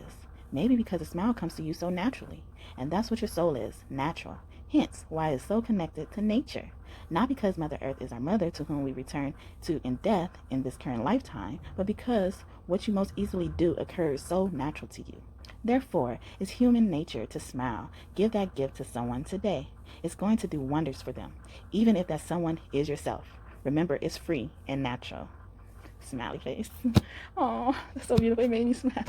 Maybe because a smile comes to you so naturally. And that's what your soul is, natural. Hence, why it's so connected to nature. Not because Mother Earth is our mother to whom we return to in death in this current lifetime, but because what you most easily do occurs so natural to you. Therefore, it's human nature to smile. Give that gift to someone today. It's going to do wonders for them, even if that someone is yourself. Remember, it's free and natural. Smiley face. Oh, that's so beautiful. It made me smile.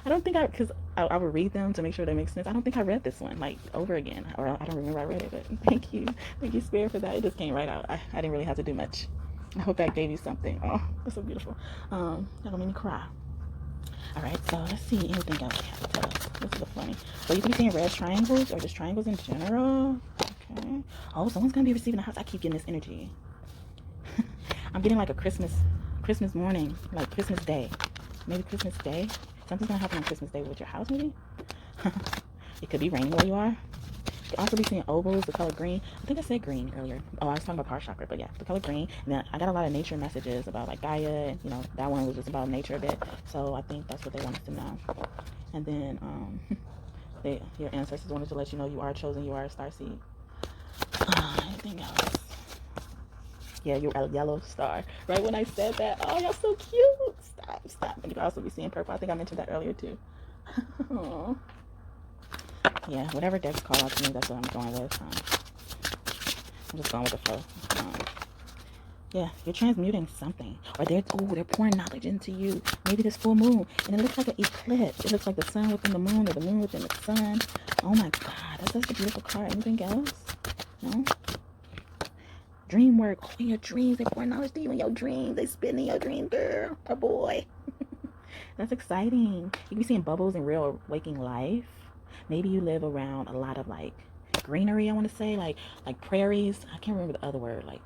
I don't think because I would read them to make sure they make sense. I don't think I read this one like over again, or I don't remember I read it, but thank you. Thank you, Spirit, for that. It just came right out. I didn't really have to do much. I hope that gave you something. Oh, that's so beautiful. That'll make me cry. All right, so let's see anything else I have to tell us. This is funny. So you can be seeing red triangles or just triangles in general. Okay. Oh, someone's gonna be receiving a house. I keep getting this energy. I'm getting like a Christmas morning, like Christmas Day. Maybe Christmas Day. Something's gonna happen on Christmas Day with your house, maybe. It could be raining where you are. You could also be seeing ovals, the color green. I think I said green earlier. Oh, I was talking about car chakra, but yeah, the color green. And then I got a lot of nature messages about like Gaia. You know, that one was just about nature a bit. So I think that's what they want us to know. And then your ancestors wanted to let you know you are chosen. You are a starseed. Anything else? Yeah, you're a yellow star. Right when I said that, oh, y'all so cute. Stop. And you can also be seeing purple. I think I mentioned that earlier too. Yeah, whatever decks call out to me, that's what I'm going with. I'm just going with the flow. Yeah, you're transmuting something. Or they're pouring knowledge into you. Maybe this full moon. And it looks like an eclipse. It looks like the sun within the moon or the moon within the sun. Oh my God, that's such a beautiful card. Anything else? No? Dream work. Oh, in your dreams. They pour knowledge to you in your dreams. They spin in your dreams, girl or boy. That's exciting. You can be seeing bubbles in real waking life. Maybe you live around a lot of like greenery, I want to say, like prairies. I can't remember the other word. Like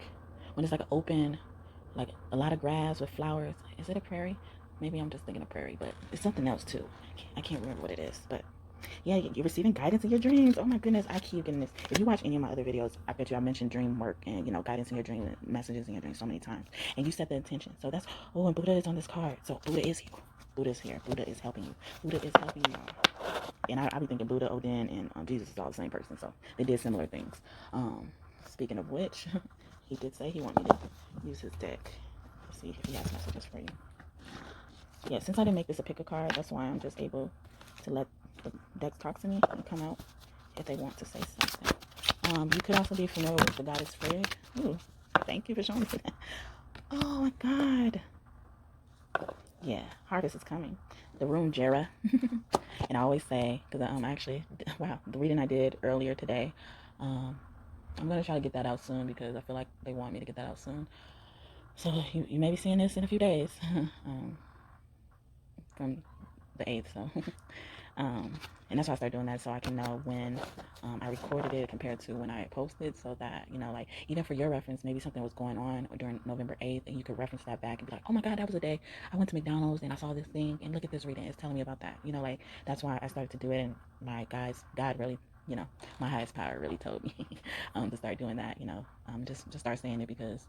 when it's like an open, like a lot of grass with flowers. Is it a prairie? Maybe I'm just thinking of prairie, but it's something else too. I can't remember what it is, but yeah, you're receiving guidance in your dreams. Oh my goodness, I keep getting this. If you watch any of my other videos, I bet you I mentioned dream work and, you know, guidance in your dream, messages in your dream so many times. And you set the intention. So that's, and Buddha is on this card. So Buddha is here. Buddha's here. Buddha is helping you. Buddha is helping you all. And I be thinking Buddha, Odin, and Jesus is all the same person. So they did similar things. Speaking of which, he did say he wanted me to use his deck. Let's see if he has messages for you. Yeah, since I didn't make this a pick a card, that's why I'm just able to let the decks talk to me and come out if they want to say something. You could also be familiar with the goddess Frigg. Ooh, thank you for showing me that. Oh my God. Yeah, harvest is coming. The room Jera. And I always say, because actually, wow, the reading I did earlier today, I'm going to try to get that out soon because I feel like they want me to get that out soon. So you may be seeing this in a few days from the 8th. So and that's why I started doing that, so I can know when I recorded it compared to when I posted, so that, you know, like, even for your reference, maybe something was going on during November 8th, and you could reference that back and be like, oh my God, that was a day I went to McDonald's and I saw this thing, and look at this reading, it's telling me about that, you know, like, that's why I started to do it, and God really, you know, my highest power really told me to start doing that, you know, just start saying it because,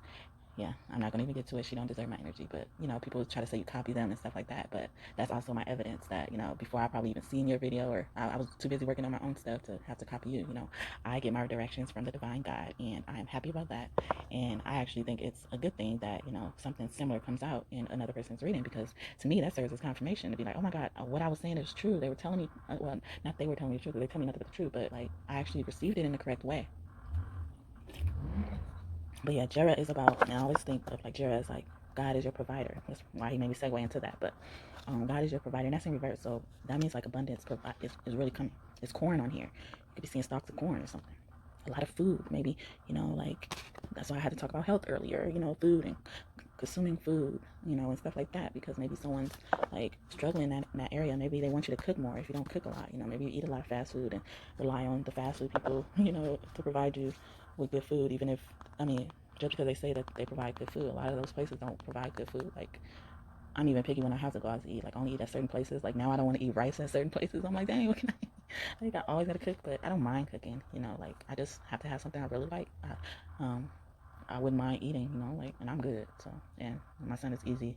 yeah, I'm not going to even get to it. She don't deserve my energy. But, you know, people try to say you copy them and stuff like that. But that's also my evidence that, you know, before I probably even seen your video, or I was too busy working on my own stuff to have to copy you. You know, I get my directions from the divine God, and I am happy about that. And I actually think it's a good thing that, you know, something similar comes out in another person's reading, because to me that serves as confirmation to be like, oh my God, what I was saying is true. They were telling me, well, not they were telling me the truth, they tell me nothing but the truth, but like I actually received it in the correct way. But yeah, Jera is about, and I always think of like Jera as like God is your provider. That's why he made me segue into that. But God is your provider, and that's in reverse. So that means like abundance is really coming. It's corn on here. You could be seeing stalks of corn or something. A lot of food, maybe, you know, like that's why I had to talk about health earlier, you know, food and consuming food, you know, and stuff like that, because maybe someone's like struggling in that area. Maybe they want you to cook more if you don't cook a lot, you know, maybe you eat a lot of fast food and rely on the fast food people, you know, to provide you with good food, even if, I mean, just because they say that they provide good food, a lot of those places don't provide good food. Like, I'm even picky when I have to go out to eat. Like, I only eat at certain places. Like, now I don't want to eat rice at certain places. I'm like, dang, what can I eat? I think I always gotta cook, but I don't mind cooking, you know, like, I just have to have something I really like. I wouldn't mind eating, you know, like, and I'm good. So, and my son is easy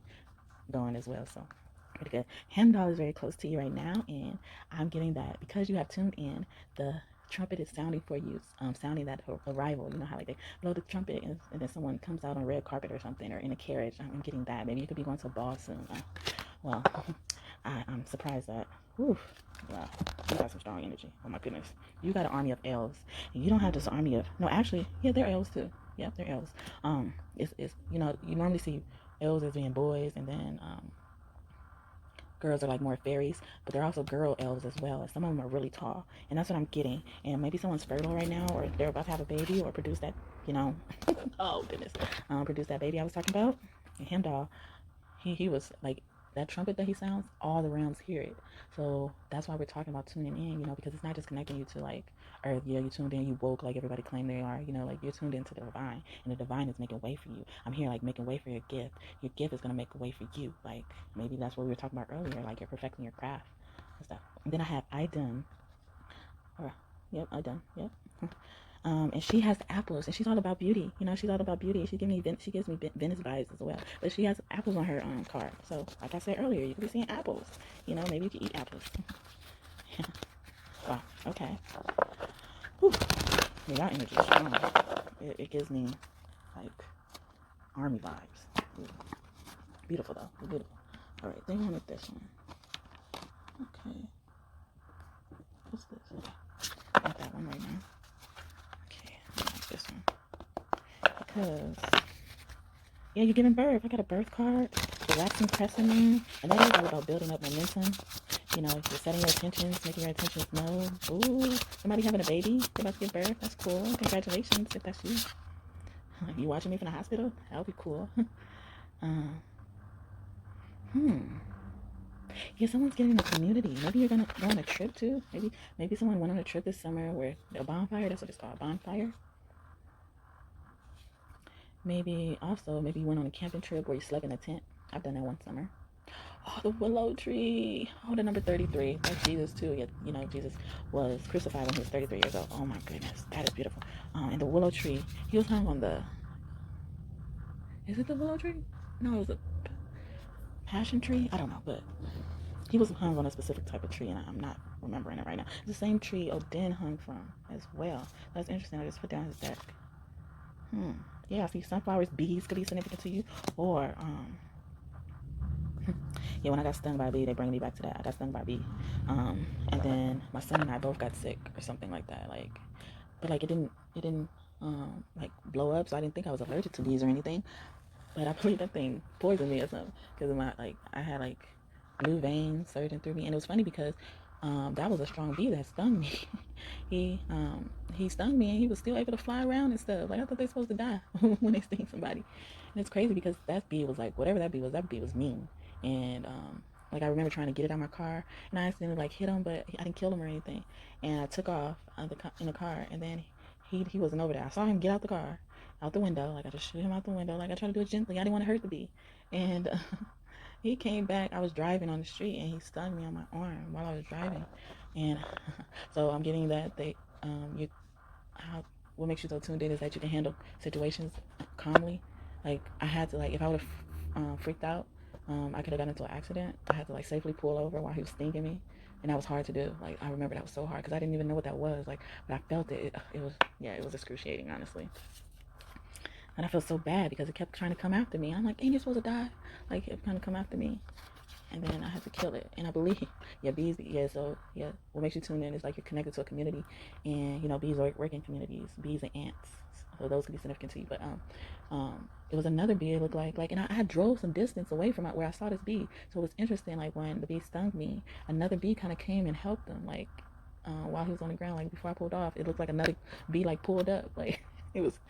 going as well, so pretty good. Hemdoll is very close to you right now, and I'm getting that because you have tuned in, the trumpet is sounding for you, sounding that arrival. You know how like they blow the trumpet and then someone comes out on red carpet or something, or in a carriage. I'm getting that. Maybe you could be going to a ball soon. Well, I'm surprised that. Whew, wow, you got some strong energy. Oh my goodness, you got an army of elves, and you don't have this army of. No, actually, yeah, they're elves too. Yeah, they're elves. It's you know, you normally see elves as being boys, and then girls are like more fairies, but they're also girl elves as well. And some of them are really tall, and that's what I'm getting. And maybe someone's fertile right now, or they're about to have a baby, or produce that, you know, oh goodness, produce that baby I was talking about. And him, dog, he was like that trumpet that he sounds. All the realms hear it, so that's why we're talking about tuning in. You know, because it's not just connecting you to like earth. Yeah, you tuned in, you woke like everybody claimed they are. You know, like you're tuned into the divine, and the divine is making way for you. I'm here like making way for your gift. Your gift is gonna make a way for you. Like maybe that's what we were talking about earlier. Like you're perfecting your craft and stuff. And then I have I done. Or yep, I done. Yep. And she has apples, and she's all about beauty. You know, she's all about beauty. She gives me Venice vibes as well. But she has apples on her card. So, like I said earlier, you could be seeing apples. You know, maybe you could eat apples. Wow. Okay. Whew. Yeah, that energy is strong. It gives me like army vibes. Ooh. Beautiful though. Beautiful. All right, then I want this one. Okay. What's this? I want that one right now. Okay, I like this one. Because, yeah, you're giving birth. I got a birth card, the waxing crescent, and that is all about building up momentum. You know, you're setting your intentions, making your intentions known. Ooh, somebody having a baby, they're about to give birth. That's cool. Congratulations if that's you. You watching me from the hospital? That would be cool. Yeah, someone's getting a community. Maybe you're gonna go on a trip too. Maybe someone went on a trip this summer where a bonfire. That's what it's called, bonfire. Maybe you went on a camping trip where you slept in a tent. I've done that one summer. Oh, the willow tree. Oh, the number 33. That's Jesus too. Yeah, you know, Jesus was crucified when he was 33 years old. Oh my goodness, that is beautiful. And the willow tree. He was hung on the. Is it the willow tree? No, it was a passion tree. I don't know, but he was hung on a specific type of tree, and I'm not remembering it right now. It's the same tree Odin hung from as well. That's interesting. I just put down his deck. Yeah, I see sunflowers, bees could be significant to you, or yeah, when I got stung by a bee, they bring me back to that. I got stung by a bee, and then my son and I both got sick or something like that. Like, but like it didn't like blow up, so I didn't think I was allergic to bees or anything. But I believe that thing poisoned me or something because of my I had like blue veins surging through me, and it was funny because that was a strong bee that stung me. he stung me, and he was still able to fly around and stuff. Like I thought they were supposed to die when they sting somebody, and it's crazy because that bee was like whatever that bee was mean, and like I remember trying to get it out of my car, and I accidentally like hit him, but I didn't kill him or anything, and I took off in the car, and then he wasn't over there. I saw him get out the car, out the window, like I just shoot him out the window, like I tried to do it gently. I didn't want to hurt the bee, and he came back. I was driving on the street, and he stung me on my arm while I was driving, and so I'm getting that what makes you so tuned in is that you can handle situations calmly. Like I had to if I would have freaked out, I could have gotten into an accident. I had to safely pull over while he was stinging me, and that was hard to do. Like I remember that was so hard because I didn't even know what that was. Like, but I felt it. It was excruciating, honestly. And I felt so bad because it kept trying to come after me. I'm like, ain't you supposed to die? Like it trying to come after me. And then I had to kill it. And I believe, bees, what makes you tune in is like you're connected to a community, and bees work in communities, bees and ants. So those can be significant to you. But it was another bee. It looked like, and I drove some distance away from where I saw this bee. So it was interesting. Like when the bee stung me, another bee kind of came and helped him. Like while he was on the ground, like before I pulled off, it looked like another bee pulled up. Like it was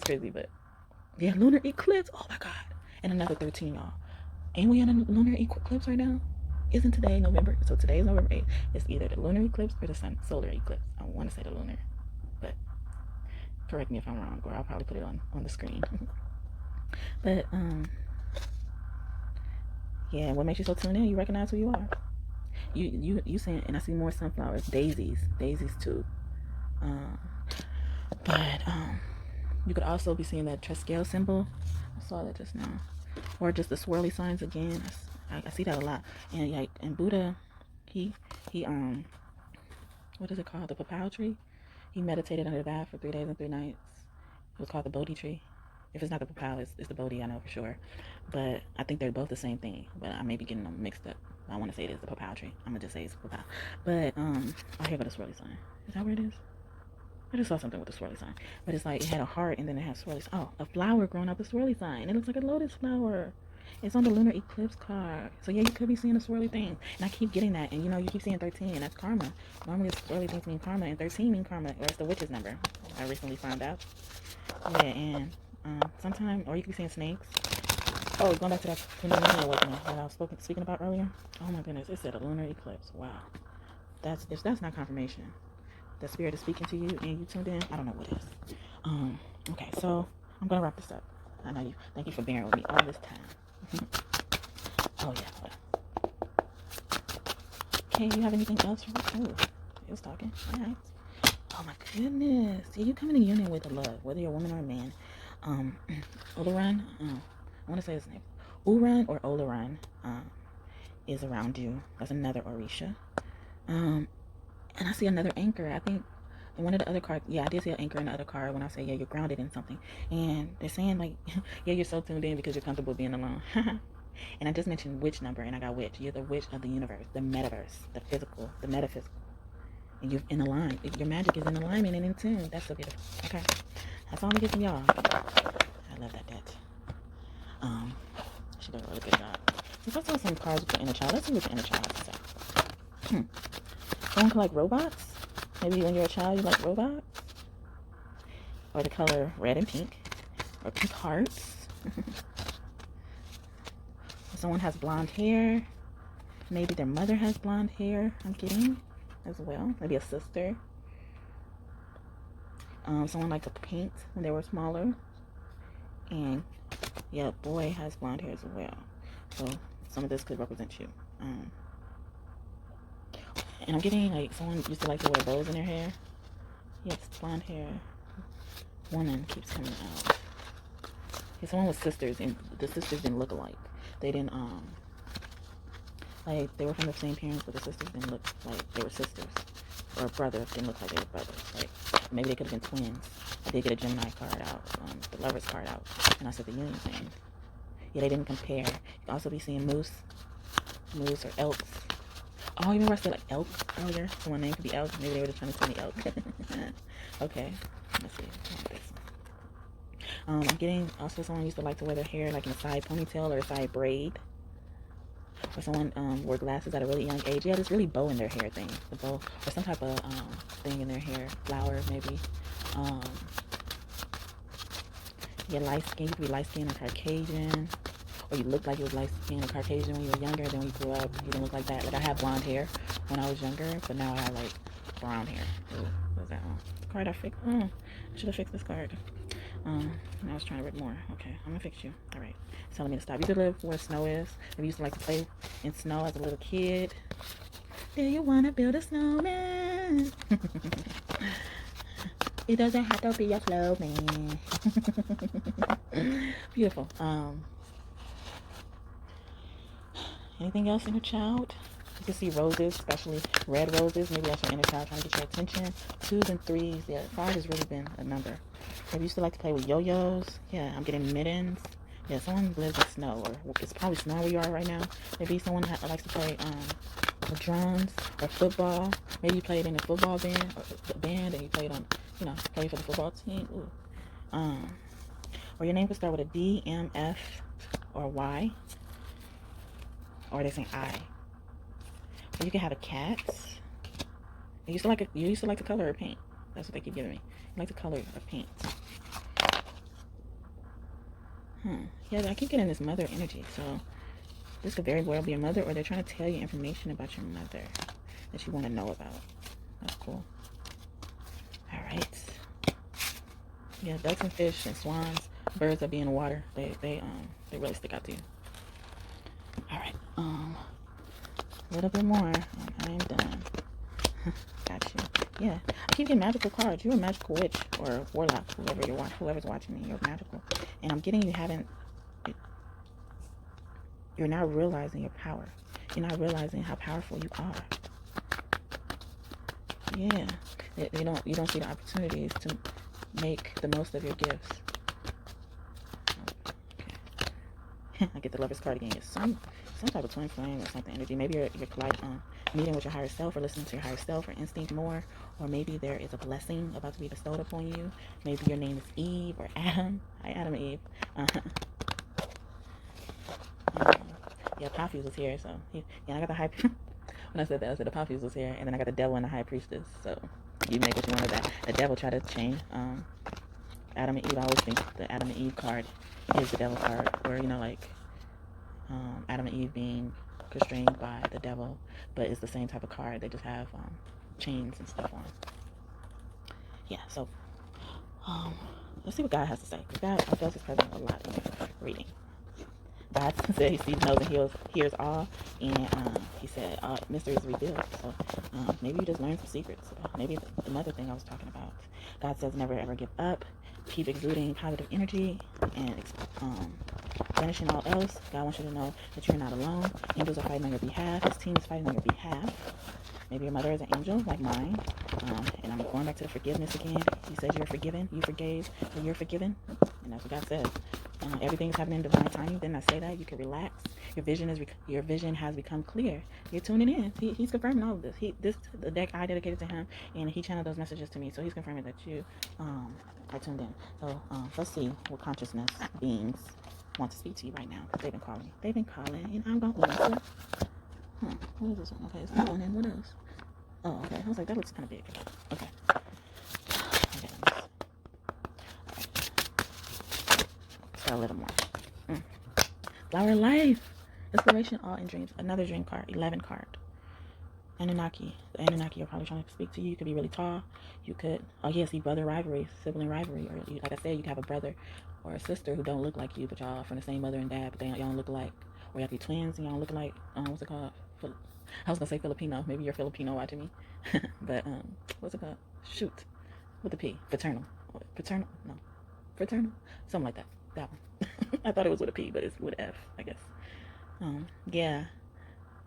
crazy. But yeah, lunar eclipse. Oh my God. And another 13, y'all. Ain't we in a lunar eclipse right now? Isn't today November? So today is November 8th. It's either the lunar eclipse or the solar eclipse. I want to say the lunar, but correct me if I'm wrong, or I'll probably put it on the screen. But yeah, what makes you so tuned in? You recognize who you are. You saying, and I see more sunflowers, daisies too. But you could also be seeing that Trescale symbol. I saw that just now. Or just the swirly signs again. I see that a lot. And Buddha, he what is it called? The papaya tree. He meditated under that for 3 days and 3 nights. It was called the Bodhi tree. If it's not the papal, it's the Bodhi, I know for sure. But I think they're both the same thing. But I may be getting them mixed up. I want to say it is the papal tree. I'm going to just say it's papal. But, oh, here go the swirly sign. Is that where it is? I just saw something with the swirly sign. But it's like it had a heart and then it has swirly sign. Oh, a flower growing up the swirly sign. It looks like a lotus flower. It's on the lunar eclipse card. So yeah, you could be seeing a swirly thing. And I keep getting that. And you know, you keep seeing 13, and that's karma. Normally swirly things mean karma, and 13 mean karma. Or it's the witch's number. I recently found out. Yeah, and sometimes, or you could be seeing snakes. Oh, going back to that Kundalini awakening that I was speaking about earlier. Oh my goodness, it said a lunar eclipse. Wow. If that's not confirmation, the spirit is speaking to you and you tuned in, I don't know what is. Okay, so I'm gonna wrap this up. I know you. Thank you for bearing with me all this time. Oh yeah. Okay, you have anything else for me? Oh, it was talking. All right. Oh my goodness. See, you coming in union with the love, whether you're a woman or a man. Olaran, I want to say his name. Uran or Olaran is around you. That's another Orisha. And I see another anchor. I think in one of the other cards, yeah, I did see an anchor in the other card when I say, yeah, you're grounded in something. And they're saying, like, yeah, you're so tuned in because you're comfortable being alone. And I just mentioned witch number, and I got witch. You're the witch of the universe, the metaverse, the physical, the metaphysical. And you're in alignment. Your magic is in alignment and in tune. That's so beautiful. Okay. That's all I'm giving y'all. I love that. She does a really good job. So let's do some cards with your inner child. Let's see what your inner child has to say. Someone can like robots. Maybe when you're a child, you like robots. Or the color red and pink. Or pink hearts. Someone has blonde hair. Maybe their mother has blonde hair, I'm getting as well. Maybe a sister. Someone liked to paint when they were smaller. And yeah, boy has blonde hair as well. So some of this could represent you. And I'm getting like someone used to like to wear bows in their hair. Yes, blonde hair. Woman keeps coming out. Yeah, someone with sisters, and the sisters didn't look alike. They didn't like they were from the same parents, but the sisters didn't look like they were sisters. Or brothers didn't look like they were brothers. Like maybe they could have been twins. I did get a Gemini card out, the Lovers card out, and I said the union thing. Yeah, they didn't compare. You can also be seeing moose or elks. Oh, you remember I said like elk earlier? So one name could be elk. Maybe they were just trying to tell me elk. Okay, let's see. I'm getting also someone used to like to wear their hair like in a side ponytail or a side braid. Or someone wore glasses at a really young age. Yeah, this really bow in their hair thing. The bow or some type of thing in their hair. Flower maybe. Yeah, light skin. You could be light skin or Caucasian. Or you look like you was light skin or Caucasian when you were younger. Then when you grew up, you didn't look like that. Like I had blonde hair when I was younger, but now I have like brown hair. Ooh, what was that one? The card I fixed. Oh, I should have fixed this card. I was trying to read more. Okay, I'm gonna fix you. All right, it's telling me to stop. You could live where snow is. If you used to like to play in snow as a little kid. Do you wanna build a snowman? It doesn't have to be a snowman. Beautiful. Anything else in your child? You can see roses, especially red roses. Maybe that's your inner child trying to get your attention. 2s and 3s. Yeah, 5 has really been a number. Maybe you used to like to play with yo-yos. Yeah, I'm getting mittens. Yeah, someone lives in snow, or it's probably snow where you are right now. Maybe someone likes to play drums or football. Maybe you played in a football band and you played on, play for the football team. Ooh. Or your name could start with a D, M, F, or Y. Or they say I. Or you can have a cat. You used to like to color or paint. That's what they keep giving me. You like to color or paint. Yeah, I keep getting this mother energy. So this could very well be a mother, or they're trying to tell you information about your mother that you want to know about. That's cool. All right. Yeah, ducks and fish and swans, birds that be in the water. They really stick out to you. All right. A little bit more. I am done. Got you. Yeah, I keep getting magical cards. You're a magical witch or warlock, whoever's watching me. You're magical, and I'm getting you're not realizing your power. You're not realizing how powerful you are. Yeah, You don't see the opportunities to make the most of your gifts. Okay. I get the Lover's card again. It's some type of twin flame or something energy. Maybe you're meeting with your higher self, or listening to your higher self or instinct more, or maybe there is a blessing about to be bestowed upon you. Maybe your name is Eve or Adam. Hi, Adam and Eve. Yeah, Apophis was here, so I got the high. When I said that, I said Apophis was here, and then I got the devil and the high priestess. So you make what you want of that. The devil tried to change Adam and Eve. I always think the Adam and Eve card is the devil card, or Adam and Eve being constrained by the devil, but it's the same type of card. They just have chains and stuff on. Yeah, so let's see what God has to say. God, I felt his presence a lot in the reading. God said he sees, knows, and hears all, and he said mystery is revealed. So maybe you just learned some secrets. Maybe another thing I was talking about. God says never ever give up. Keep exuding positive energy and banishing all else. God wants you to know that you're not alone. Angels are fighting on your behalf. His team is fighting on your behalf. Maybe your mother is an angel like mine. And I'm going back to the forgiveness again. He says you're forgiven. You forgave, so you're forgiven. And that's what God says. Everything is happening in divine timing. Didn't I say that? You can relax. Your vision has become clear. You're tuning in. He's confirming all of this. The deck I dedicated to him, and he channeled those messages to me. So he's confirming that you are tuned in. So let's see what consciousness beings want to speak to you right now, because they've been calling. And I'm going to answer. What is this one? Okay, it's that one. And what else? Oh, okay. I was like, that looks kind of big. Okay. A little more. Flower life. Inspiration, all in dreams. Another dream card. 11 card. Anunnaki. The Anunnaki are probably trying to speak to you. You could be really tall. You could, see brother rivalry, sibling rivalry. Or like I said, you could have a brother or a sister who don't look like you, but y'all are from the same mother and dad, but y'all don't look alike. Or y'all be twins and y'all look like, what's it called? I was going to say Filipino. Maybe you're Filipino watching me. But, what's it called? Shoot. With a P. Paternal. Paternal? No. Fraternal? Something like that. That one. I thought it was with a P, but it's with an F, I guess. Yeah.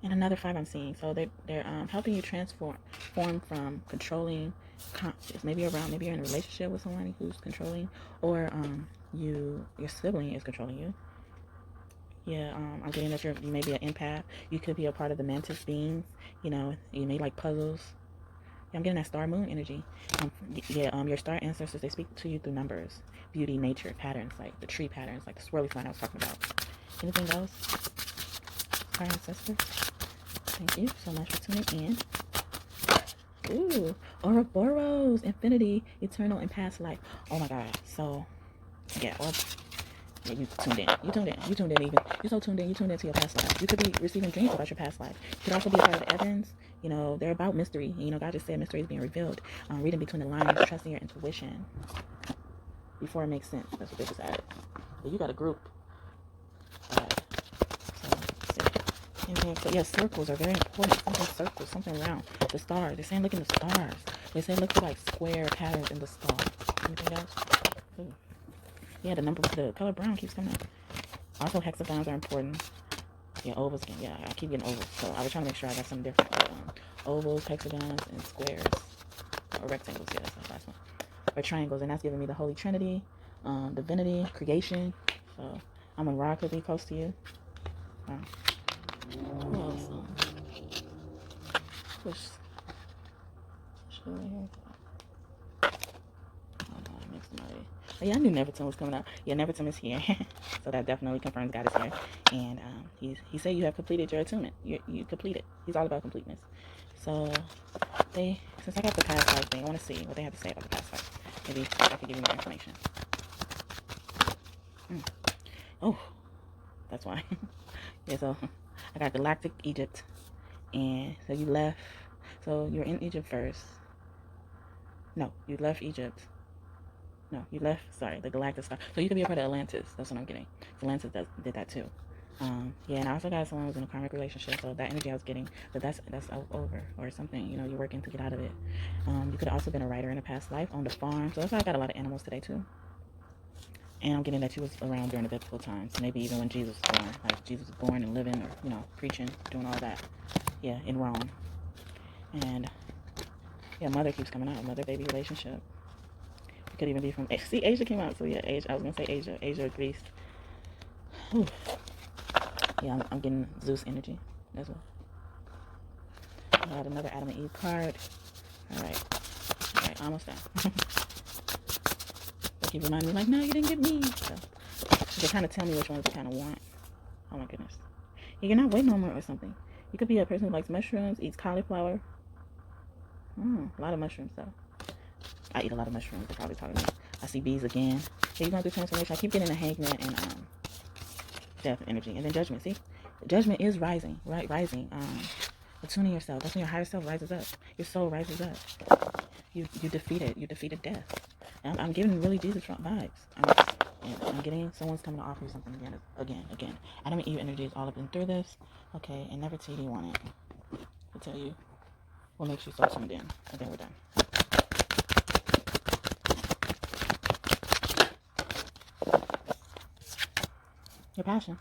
And another 5 I'm seeing. So they're helping you transform from controlling conscious. Maybe you're in a relationship with someone who's controlling, or your sibling is controlling you. Yeah, I'm getting that you may be an empath. You could be a part of the mantis beings. You may like puzzles. I'm getting that star moon energy. Your star ancestors, they speak to you through numbers, beauty, nature, patterns, like the tree patterns, like the swirly sign I was talking about. Anything else? Star ancestors, thank you so much for tuning in. Ooh, Ouroboros, infinity, eternal, and past life. Oh my God. So, yeah, you tuned in. You tuned in even. You're so tuned in. You tuned into your past life. You could be receiving dreams about your past life. You could also be a part of the Evans. They're about mystery. God just said mystery is being revealed. Reading between the lines, trusting your intuition before it makes sense. That's what they just added. But you got a group. So yes, circles are very important. Something circles, something round. The stars. They're saying look in the stars. They say look for like square patterns in the star. Anything else? Ooh. Yeah, the color brown keeps coming up. Also, hexagons are important. Yeah, ovals again. Yeah, I keep getting ovals. So I was trying to make sure I got something different. But, ovals, hexagons, and squares. Or rectangles. Yeah, that's the last one. Or triangles. And that's giving me the Holy Trinity, divinity, creation. So I'm a rock could be close to you. What else? Oh, yeah, I knew Neverton was coming out. Yeah, Neverton is here. So that definitely confirms God is here. And he said you have completed your attunement. You completed. He's all about completeness. So since I got the past life thing, I want to see what they have to say about the past life. Maybe I can give you more information. Oh, that's why. Yeah, so I got Galactic Egypt. And so you left. So you're in Egypt first. No, you left Egypt. No, you left, the Galactic Star. So you could be a part of Atlantis. That's what I'm getting. Atlantis did that too. Yeah, and I also got someone who was in a karmic relationship. So that energy I was getting, but that's over or something. You're working to get out of it. You could have also been a writer in a past life, owned a farm. So that's why I got a lot of animals today too. And I'm getting that you was around during the biblical times. Maybe even when Jesus was born. Like Jesus was born and living or, preaching, doing all that. Yeah, in Rome. And Yeah, mother keeps coming out. Mother-baby relationship. It could even be from, see, Asia came out. So yeah, Asia. I was going to say Asia. Asia or Greece. Whew. Yeah, I'm getting Zeus energy as well. I had another Adam and Eve card. All right, almost done. They keep reminding me, like, no, you didn't get me. So they kind of tell me which ones they kind of want. Oh my goodness. Yeah, you're not weight normal or something. You could be a person who likes mushrooms, eats cauliflower. A lot of mushrooms, though. I eat a lot of mushrooms. They're probably talking to me. I see bees again. Yeah, you're going through transformation. I keep getting the hangman and death energy. And then judgment. See? Judgment is rising, right? Rising. Attuning yourself. That's when your higher self rises up. Your soul rises up. You defeated death. And I'm getting really Jesus vibes. I'm getting someone's coming to offer you something again. Adam and Eve energy is all up and through this. Okay, and never tell you want it. I'll tell you what makes you so tuned in. And then we're done. Your passion.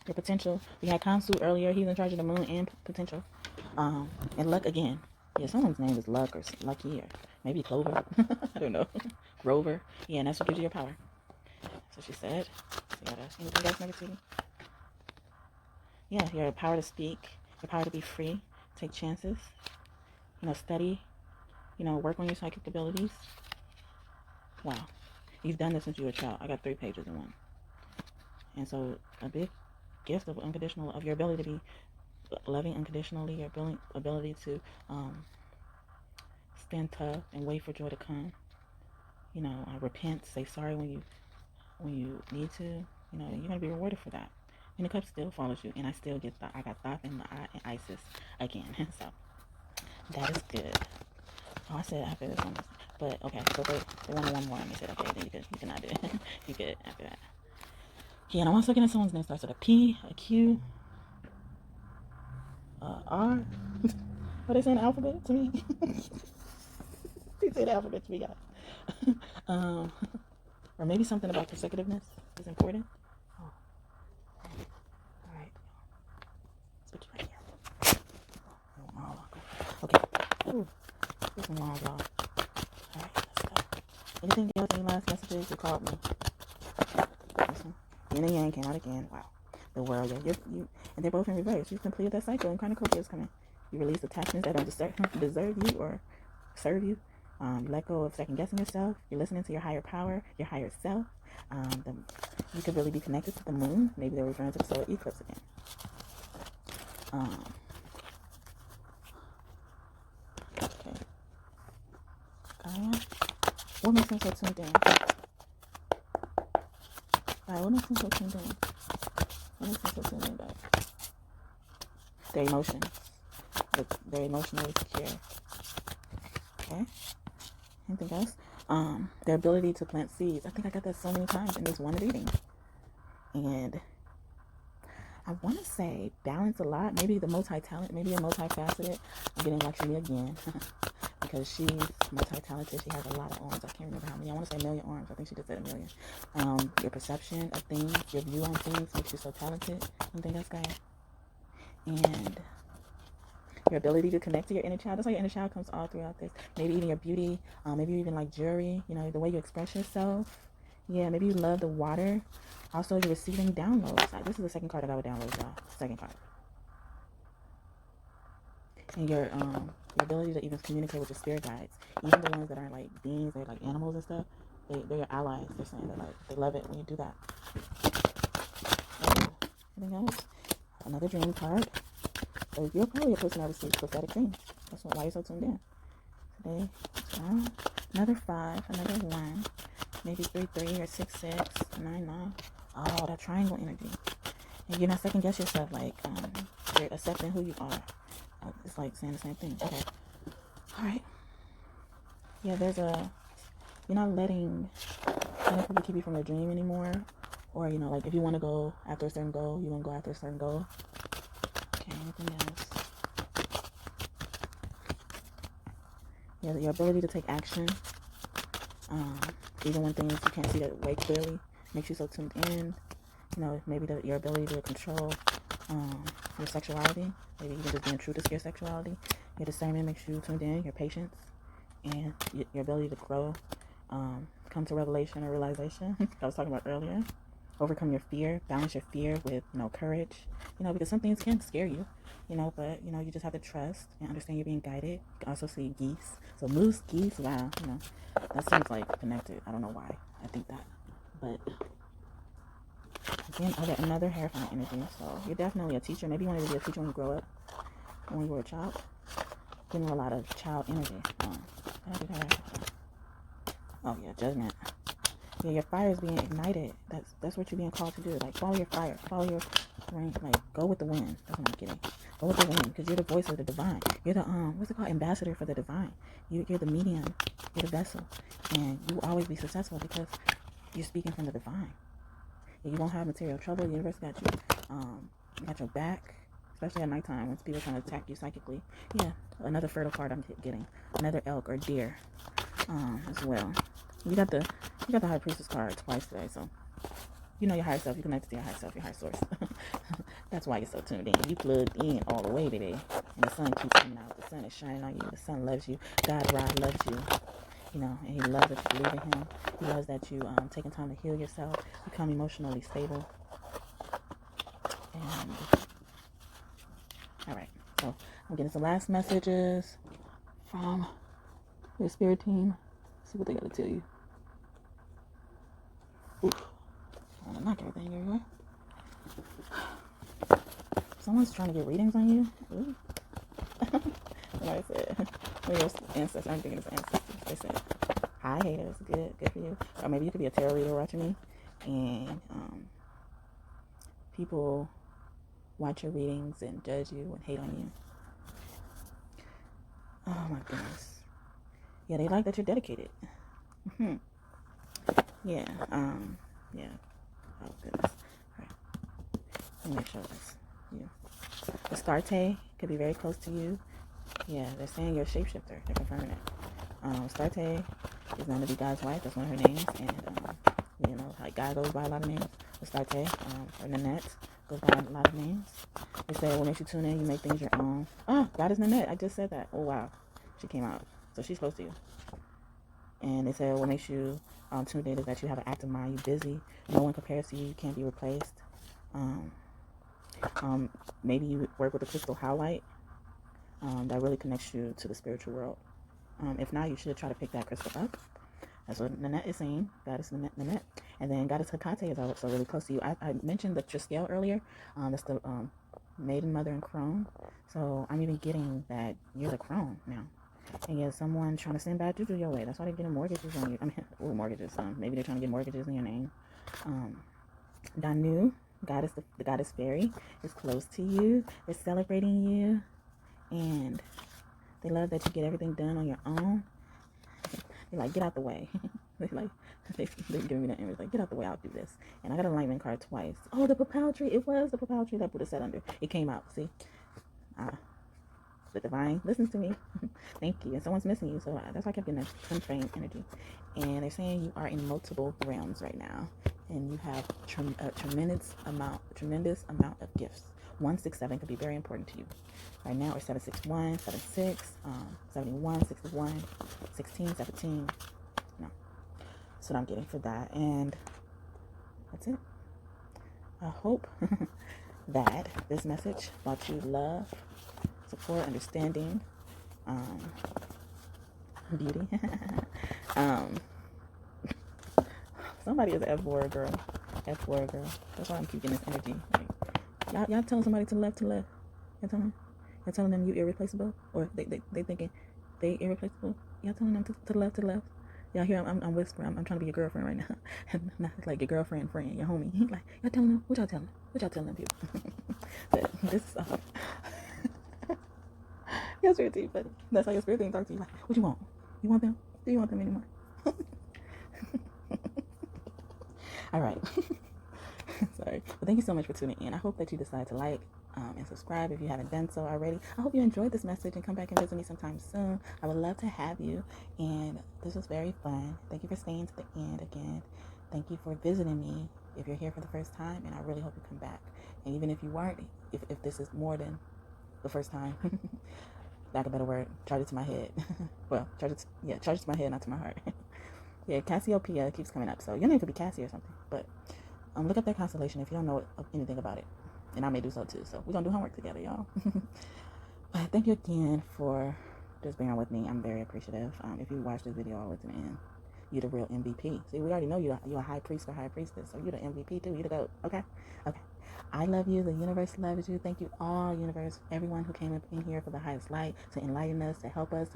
Your potential. We had Kansu earlier. He's in charge of the moon and potential. And luck again. Yeah, someone's name is Luck or Lucky or maybe Clover. I don't know. Grover. Yeah, and that's what gives you your power. That's what she said. So anything else negativity? Yeah, your power to speak. Your power to be free. Take chances. Study. Work on your psychic abilities. Wow. You've done this since you were a child. I got 3 pages in one. And so a big gift of your ability to be loving unconditionally, your ability to stand tough and wait for joy to come. Repent, say sorry when you need to. You're gonna be rewarded for that. And the cup still follows you, and I still get I got Thoth and Isis again. So that is good. Oh, I said after this one, but okay. So they wanted one more, and they said, okay, then you cannot do it. You could after that. Yeah, and I'm also looking at someone's name starts with a P, a Q, R. What they saying the alphabet to me? They say the alphabet to me, guys. Or maybe something about consecutiveness is important. Oh. All right. Let's put you right here. Okay. Ooh, this is long, y'all. All right, let's go. Anything else? Any last messages? You called me. Listen. Yin and Yang came out again. Wow. The world, yeah. You, and they're both in reverse. You've completed that cycle, and Cornucopia is coming. You release attachments that don't deserve you or serve you. You let go of second guessing yourself. You're listening to your higher power, your higher self. You could really be connected to the moon. Maybe they're referring to the solar eclipse again. Okay. Gaia. What makes them so tuned in? Gaia, what makes them so tuned in? What makes them so tuned in, guys? Their emotions. They're emotionally secure. Okay. Anything else? Their ability to plant seeds. I think I got that so many times in this one reading. And I want to say balance a lot. Maybe the multi-talent, maybe a multifaceted. I'm getting Lakshmi again because she's multi-talented. She has a lot of arms. I can't remember how many. I want to say 1,000,000 arms. I think she just said 1,000,000. Your perception of things, your view on things makes you so talented. Anything else, guys? And your ability to connect to your inner child. That's why your inner child comes all throughout this. Maybe even your beauty. Maybe even like jewelry. The way you express yourself. Yeah, maybe you love the water. Also, you're receiving downloads. This is the second card that I would download, y'all. Second card. And your ability to even communicate with your spirit guides. Even the ones that aren't like beings, they're like animals and stuff. They're your allies. They're saying that they love it when you do that. Anything else? Another dream card. So you're probably a person that receives prophetic dreams. That's why you're so tuned in. Today, another 5, another 1, maybe 3, 3, or 6, 6, 9, 9. Oh, that triangle energy. And you're not second guess yourself, like you're accepting who you are. It's like saying the same thing. Okay. All right. Yeah, you're not letting people keep you from your dream anymore. Or, like if you want to go after a certain goal, you want to go after a certain goal. Okay, anything else? Yeah, your ability to take action. Even when things you can't see the way clearly, makes you so tuned in. Maybe your ability to control your sexuality. Maybe even just being true to your sexuality. Your discernment makes you tuned in. Your patience. and your ability to grow, come to revelation or realization. I was talking about earlier. Overcome your fear, balance your fear with, courage, because some things can scare you, but, you just have to trust and understand you're being guided. You can also see geese. So moose, geese, wow, that seems like connected. I don't know why I think that. But again, I get another hairfine energy. So you're definitely a teacher. Maybe you wanted to be a teacher when you grow up, when you were a child. Getting a lot of child energy. Oh yeah, judgment. Yeah, your fire is being ignited. That's what you're being called to do. Like, follow your fire. Follow your rain. Like, go with the wind. That's what I'm getting. Go with the wind, because you're the voice of the divine. You're the, what's it called? Ambassador for the divine. You're the medium. You're the vessel. And you will always be successful because you're speaking from the divine. And you won't have material trouble. The universe got you. Got your back. Especially at nighttime when people are trying to attack you psychically. Yeah, another fertile card I'm getting. Another elk or deer as well. You got the High Priestess card twice today, so you know your higher self. You connected to your higher self, your higher source. That's why you're so tuned in. You plugged in all the way today, and the sun keeps coming out. The sun is shining on you. The sun loves you. God Ra loves you. And He loves that you believe in Him. He loves that you taking time to heal yourself, become emotionally stable. And all right, so I'm getting some last messages from your spirit team. Let's see what they got to tell you. Oof. I want to knock everything everywhere. Someone's trying to get readings on you. Ooh. Somebody said, well, your ancestors, I'm thinking it's ancestors. They said, hi haters, good for you. Or maybe you could be a tarot reader watching me, and people watch your readings and judge you and hate on you. Oh my goodness. Yeah, they like that you're dedicated. Yeah, yeah. Oh goodness. All right. Let me make sure that's you. The Starte could be very close to you. Yeah, they're saying you're a shapeshifter. They're confirming it. Starte is going to be God's wife. That's one of her names. And, like God goes by a lot of names. Starte, or Nanette, goes by a lot of names. They say what makes you tune in, you make things your own. Oh, God is Nanette. I just said that. Oh, wow. She came out. So she's close to you. And they say what makes you tuned in is that you have an active mind. You're busy. No one compares to you. You can't be replaced. Maybe you work with a crystal howlite that really connects you to the spiritual world. If not, you should try to pick that crystal up. That's what Nanette is saying. Goddess Nanette. And then Goddess Hecate is also really close to you. I mentioned the Triskel earlier. That's the maiden, mother, and crone. So I'm even getting that you're the crone now. And yeah, someone trying to send bad juju your way. That's why they're getting mortgages on you. I mean, mortgages. Maybe they're trying to get mortgages in your name. Danu, goddess, the goddess fairy, is close to you. They're celebrating you. And they love that you get everything done on your own. They're like, get out the way. They're giving me that image, like, get out the way, I'll do this. And I got a alignment card twice. Oh, the papal tree. It was the papal tree that Buddha sat under. It came out, see? The divine listens to me. Thank you. And someone's missing you, so that's why I kept getting that twin flame energy. And they're saying you are in multiple realms right now, and you have a tremendous amount of gifts. 167 could be very important to you right now, or 761, 76, 71, 61, 16, 17. No, that's what I'm getting for that. And that's it. I hope that this message brought you love, support, understanding, beauty. Somebody is F-word girl. F-word girl. That's why I'm keeping this energy. Like, y'all telling somebody to left. Y'all telling them you irreplaceable, or they thinking they irreplaceable. Y'all telling them to the left. Y'all hear I'm whispering. I'm trying to be your girlfriend right now. Not like your girlfriend, your homie. Like, y'all telling them, what y'all telling them people? But this is your spirit team, but that's how your spirit team talk to you. Like, what you want? You want them? Do you want them anymore? All right. Sorry. But thank you so much for tuning in. I hope that you decide to like and subscribe if you haven't done so already. I hope you enjoyed this message and come back and visit me sometime soon. I would love to have you. And this was very fun. Thank you for staying to the end again. Thank you for visiting me if you're here for the first time. And I really hope you come back. And even if you weren't, if this is more than the first time, lack of a better word, charge it to my head. Well, charge it to my head, not to my heart. Yeah, Cassiopeia keeps coming up, so your name could be Cassie or something. But look up that constellation if you don't know anything about it, and I may do so too. So we're gonna do homework together, y'all. But thank you again for just being with me. I'm very appreciative. If you watch this video all the way to the end, you're the real MVP. See, we already know you're a high priest or high priestess, so you're the MVP too. You're the GOAT. Okay. I love you. The universe loves you. Thank you all, universe, everyone who came up in here for the highest light, to enlighten us, to help us,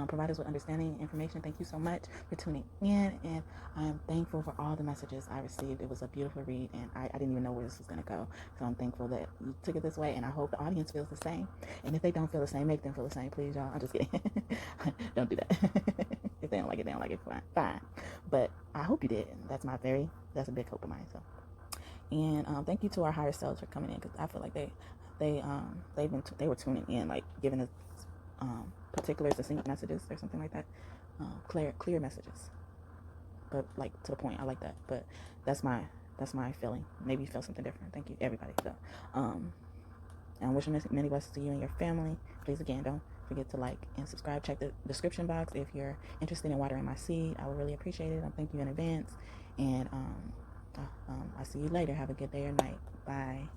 provide us with understanding and information. Thank you so much for tuning in, and I am thankful for all the messages I received. It was a beautiful read, and I didn't even know where this was going to go. So I'm thankful that you took it this way, and I hope the audience feels the same. And if they don't feel the same, make them feel the same, please, y'all. I'm just kidding. Don't do that. If they don't like it, they don't like it. Fine. But I hope you did. That's a big hope of mine. So. And thank you to our higher selves for coming in, because I feel like they were tuning in, like giving us particular succinct messages or something like that, clear messages, but like to the point. I like that. But that's my feeling. Maybe you feel something different. Thank you, everybody. So and I'm wishing many blessings to you and your family. Please, again, don't forget to like and subscribe. Check the description box if you're interested in watering my seed. I would really appreciate it. I thank you in advance. And I'll see you later. Have a good day or night. Bye.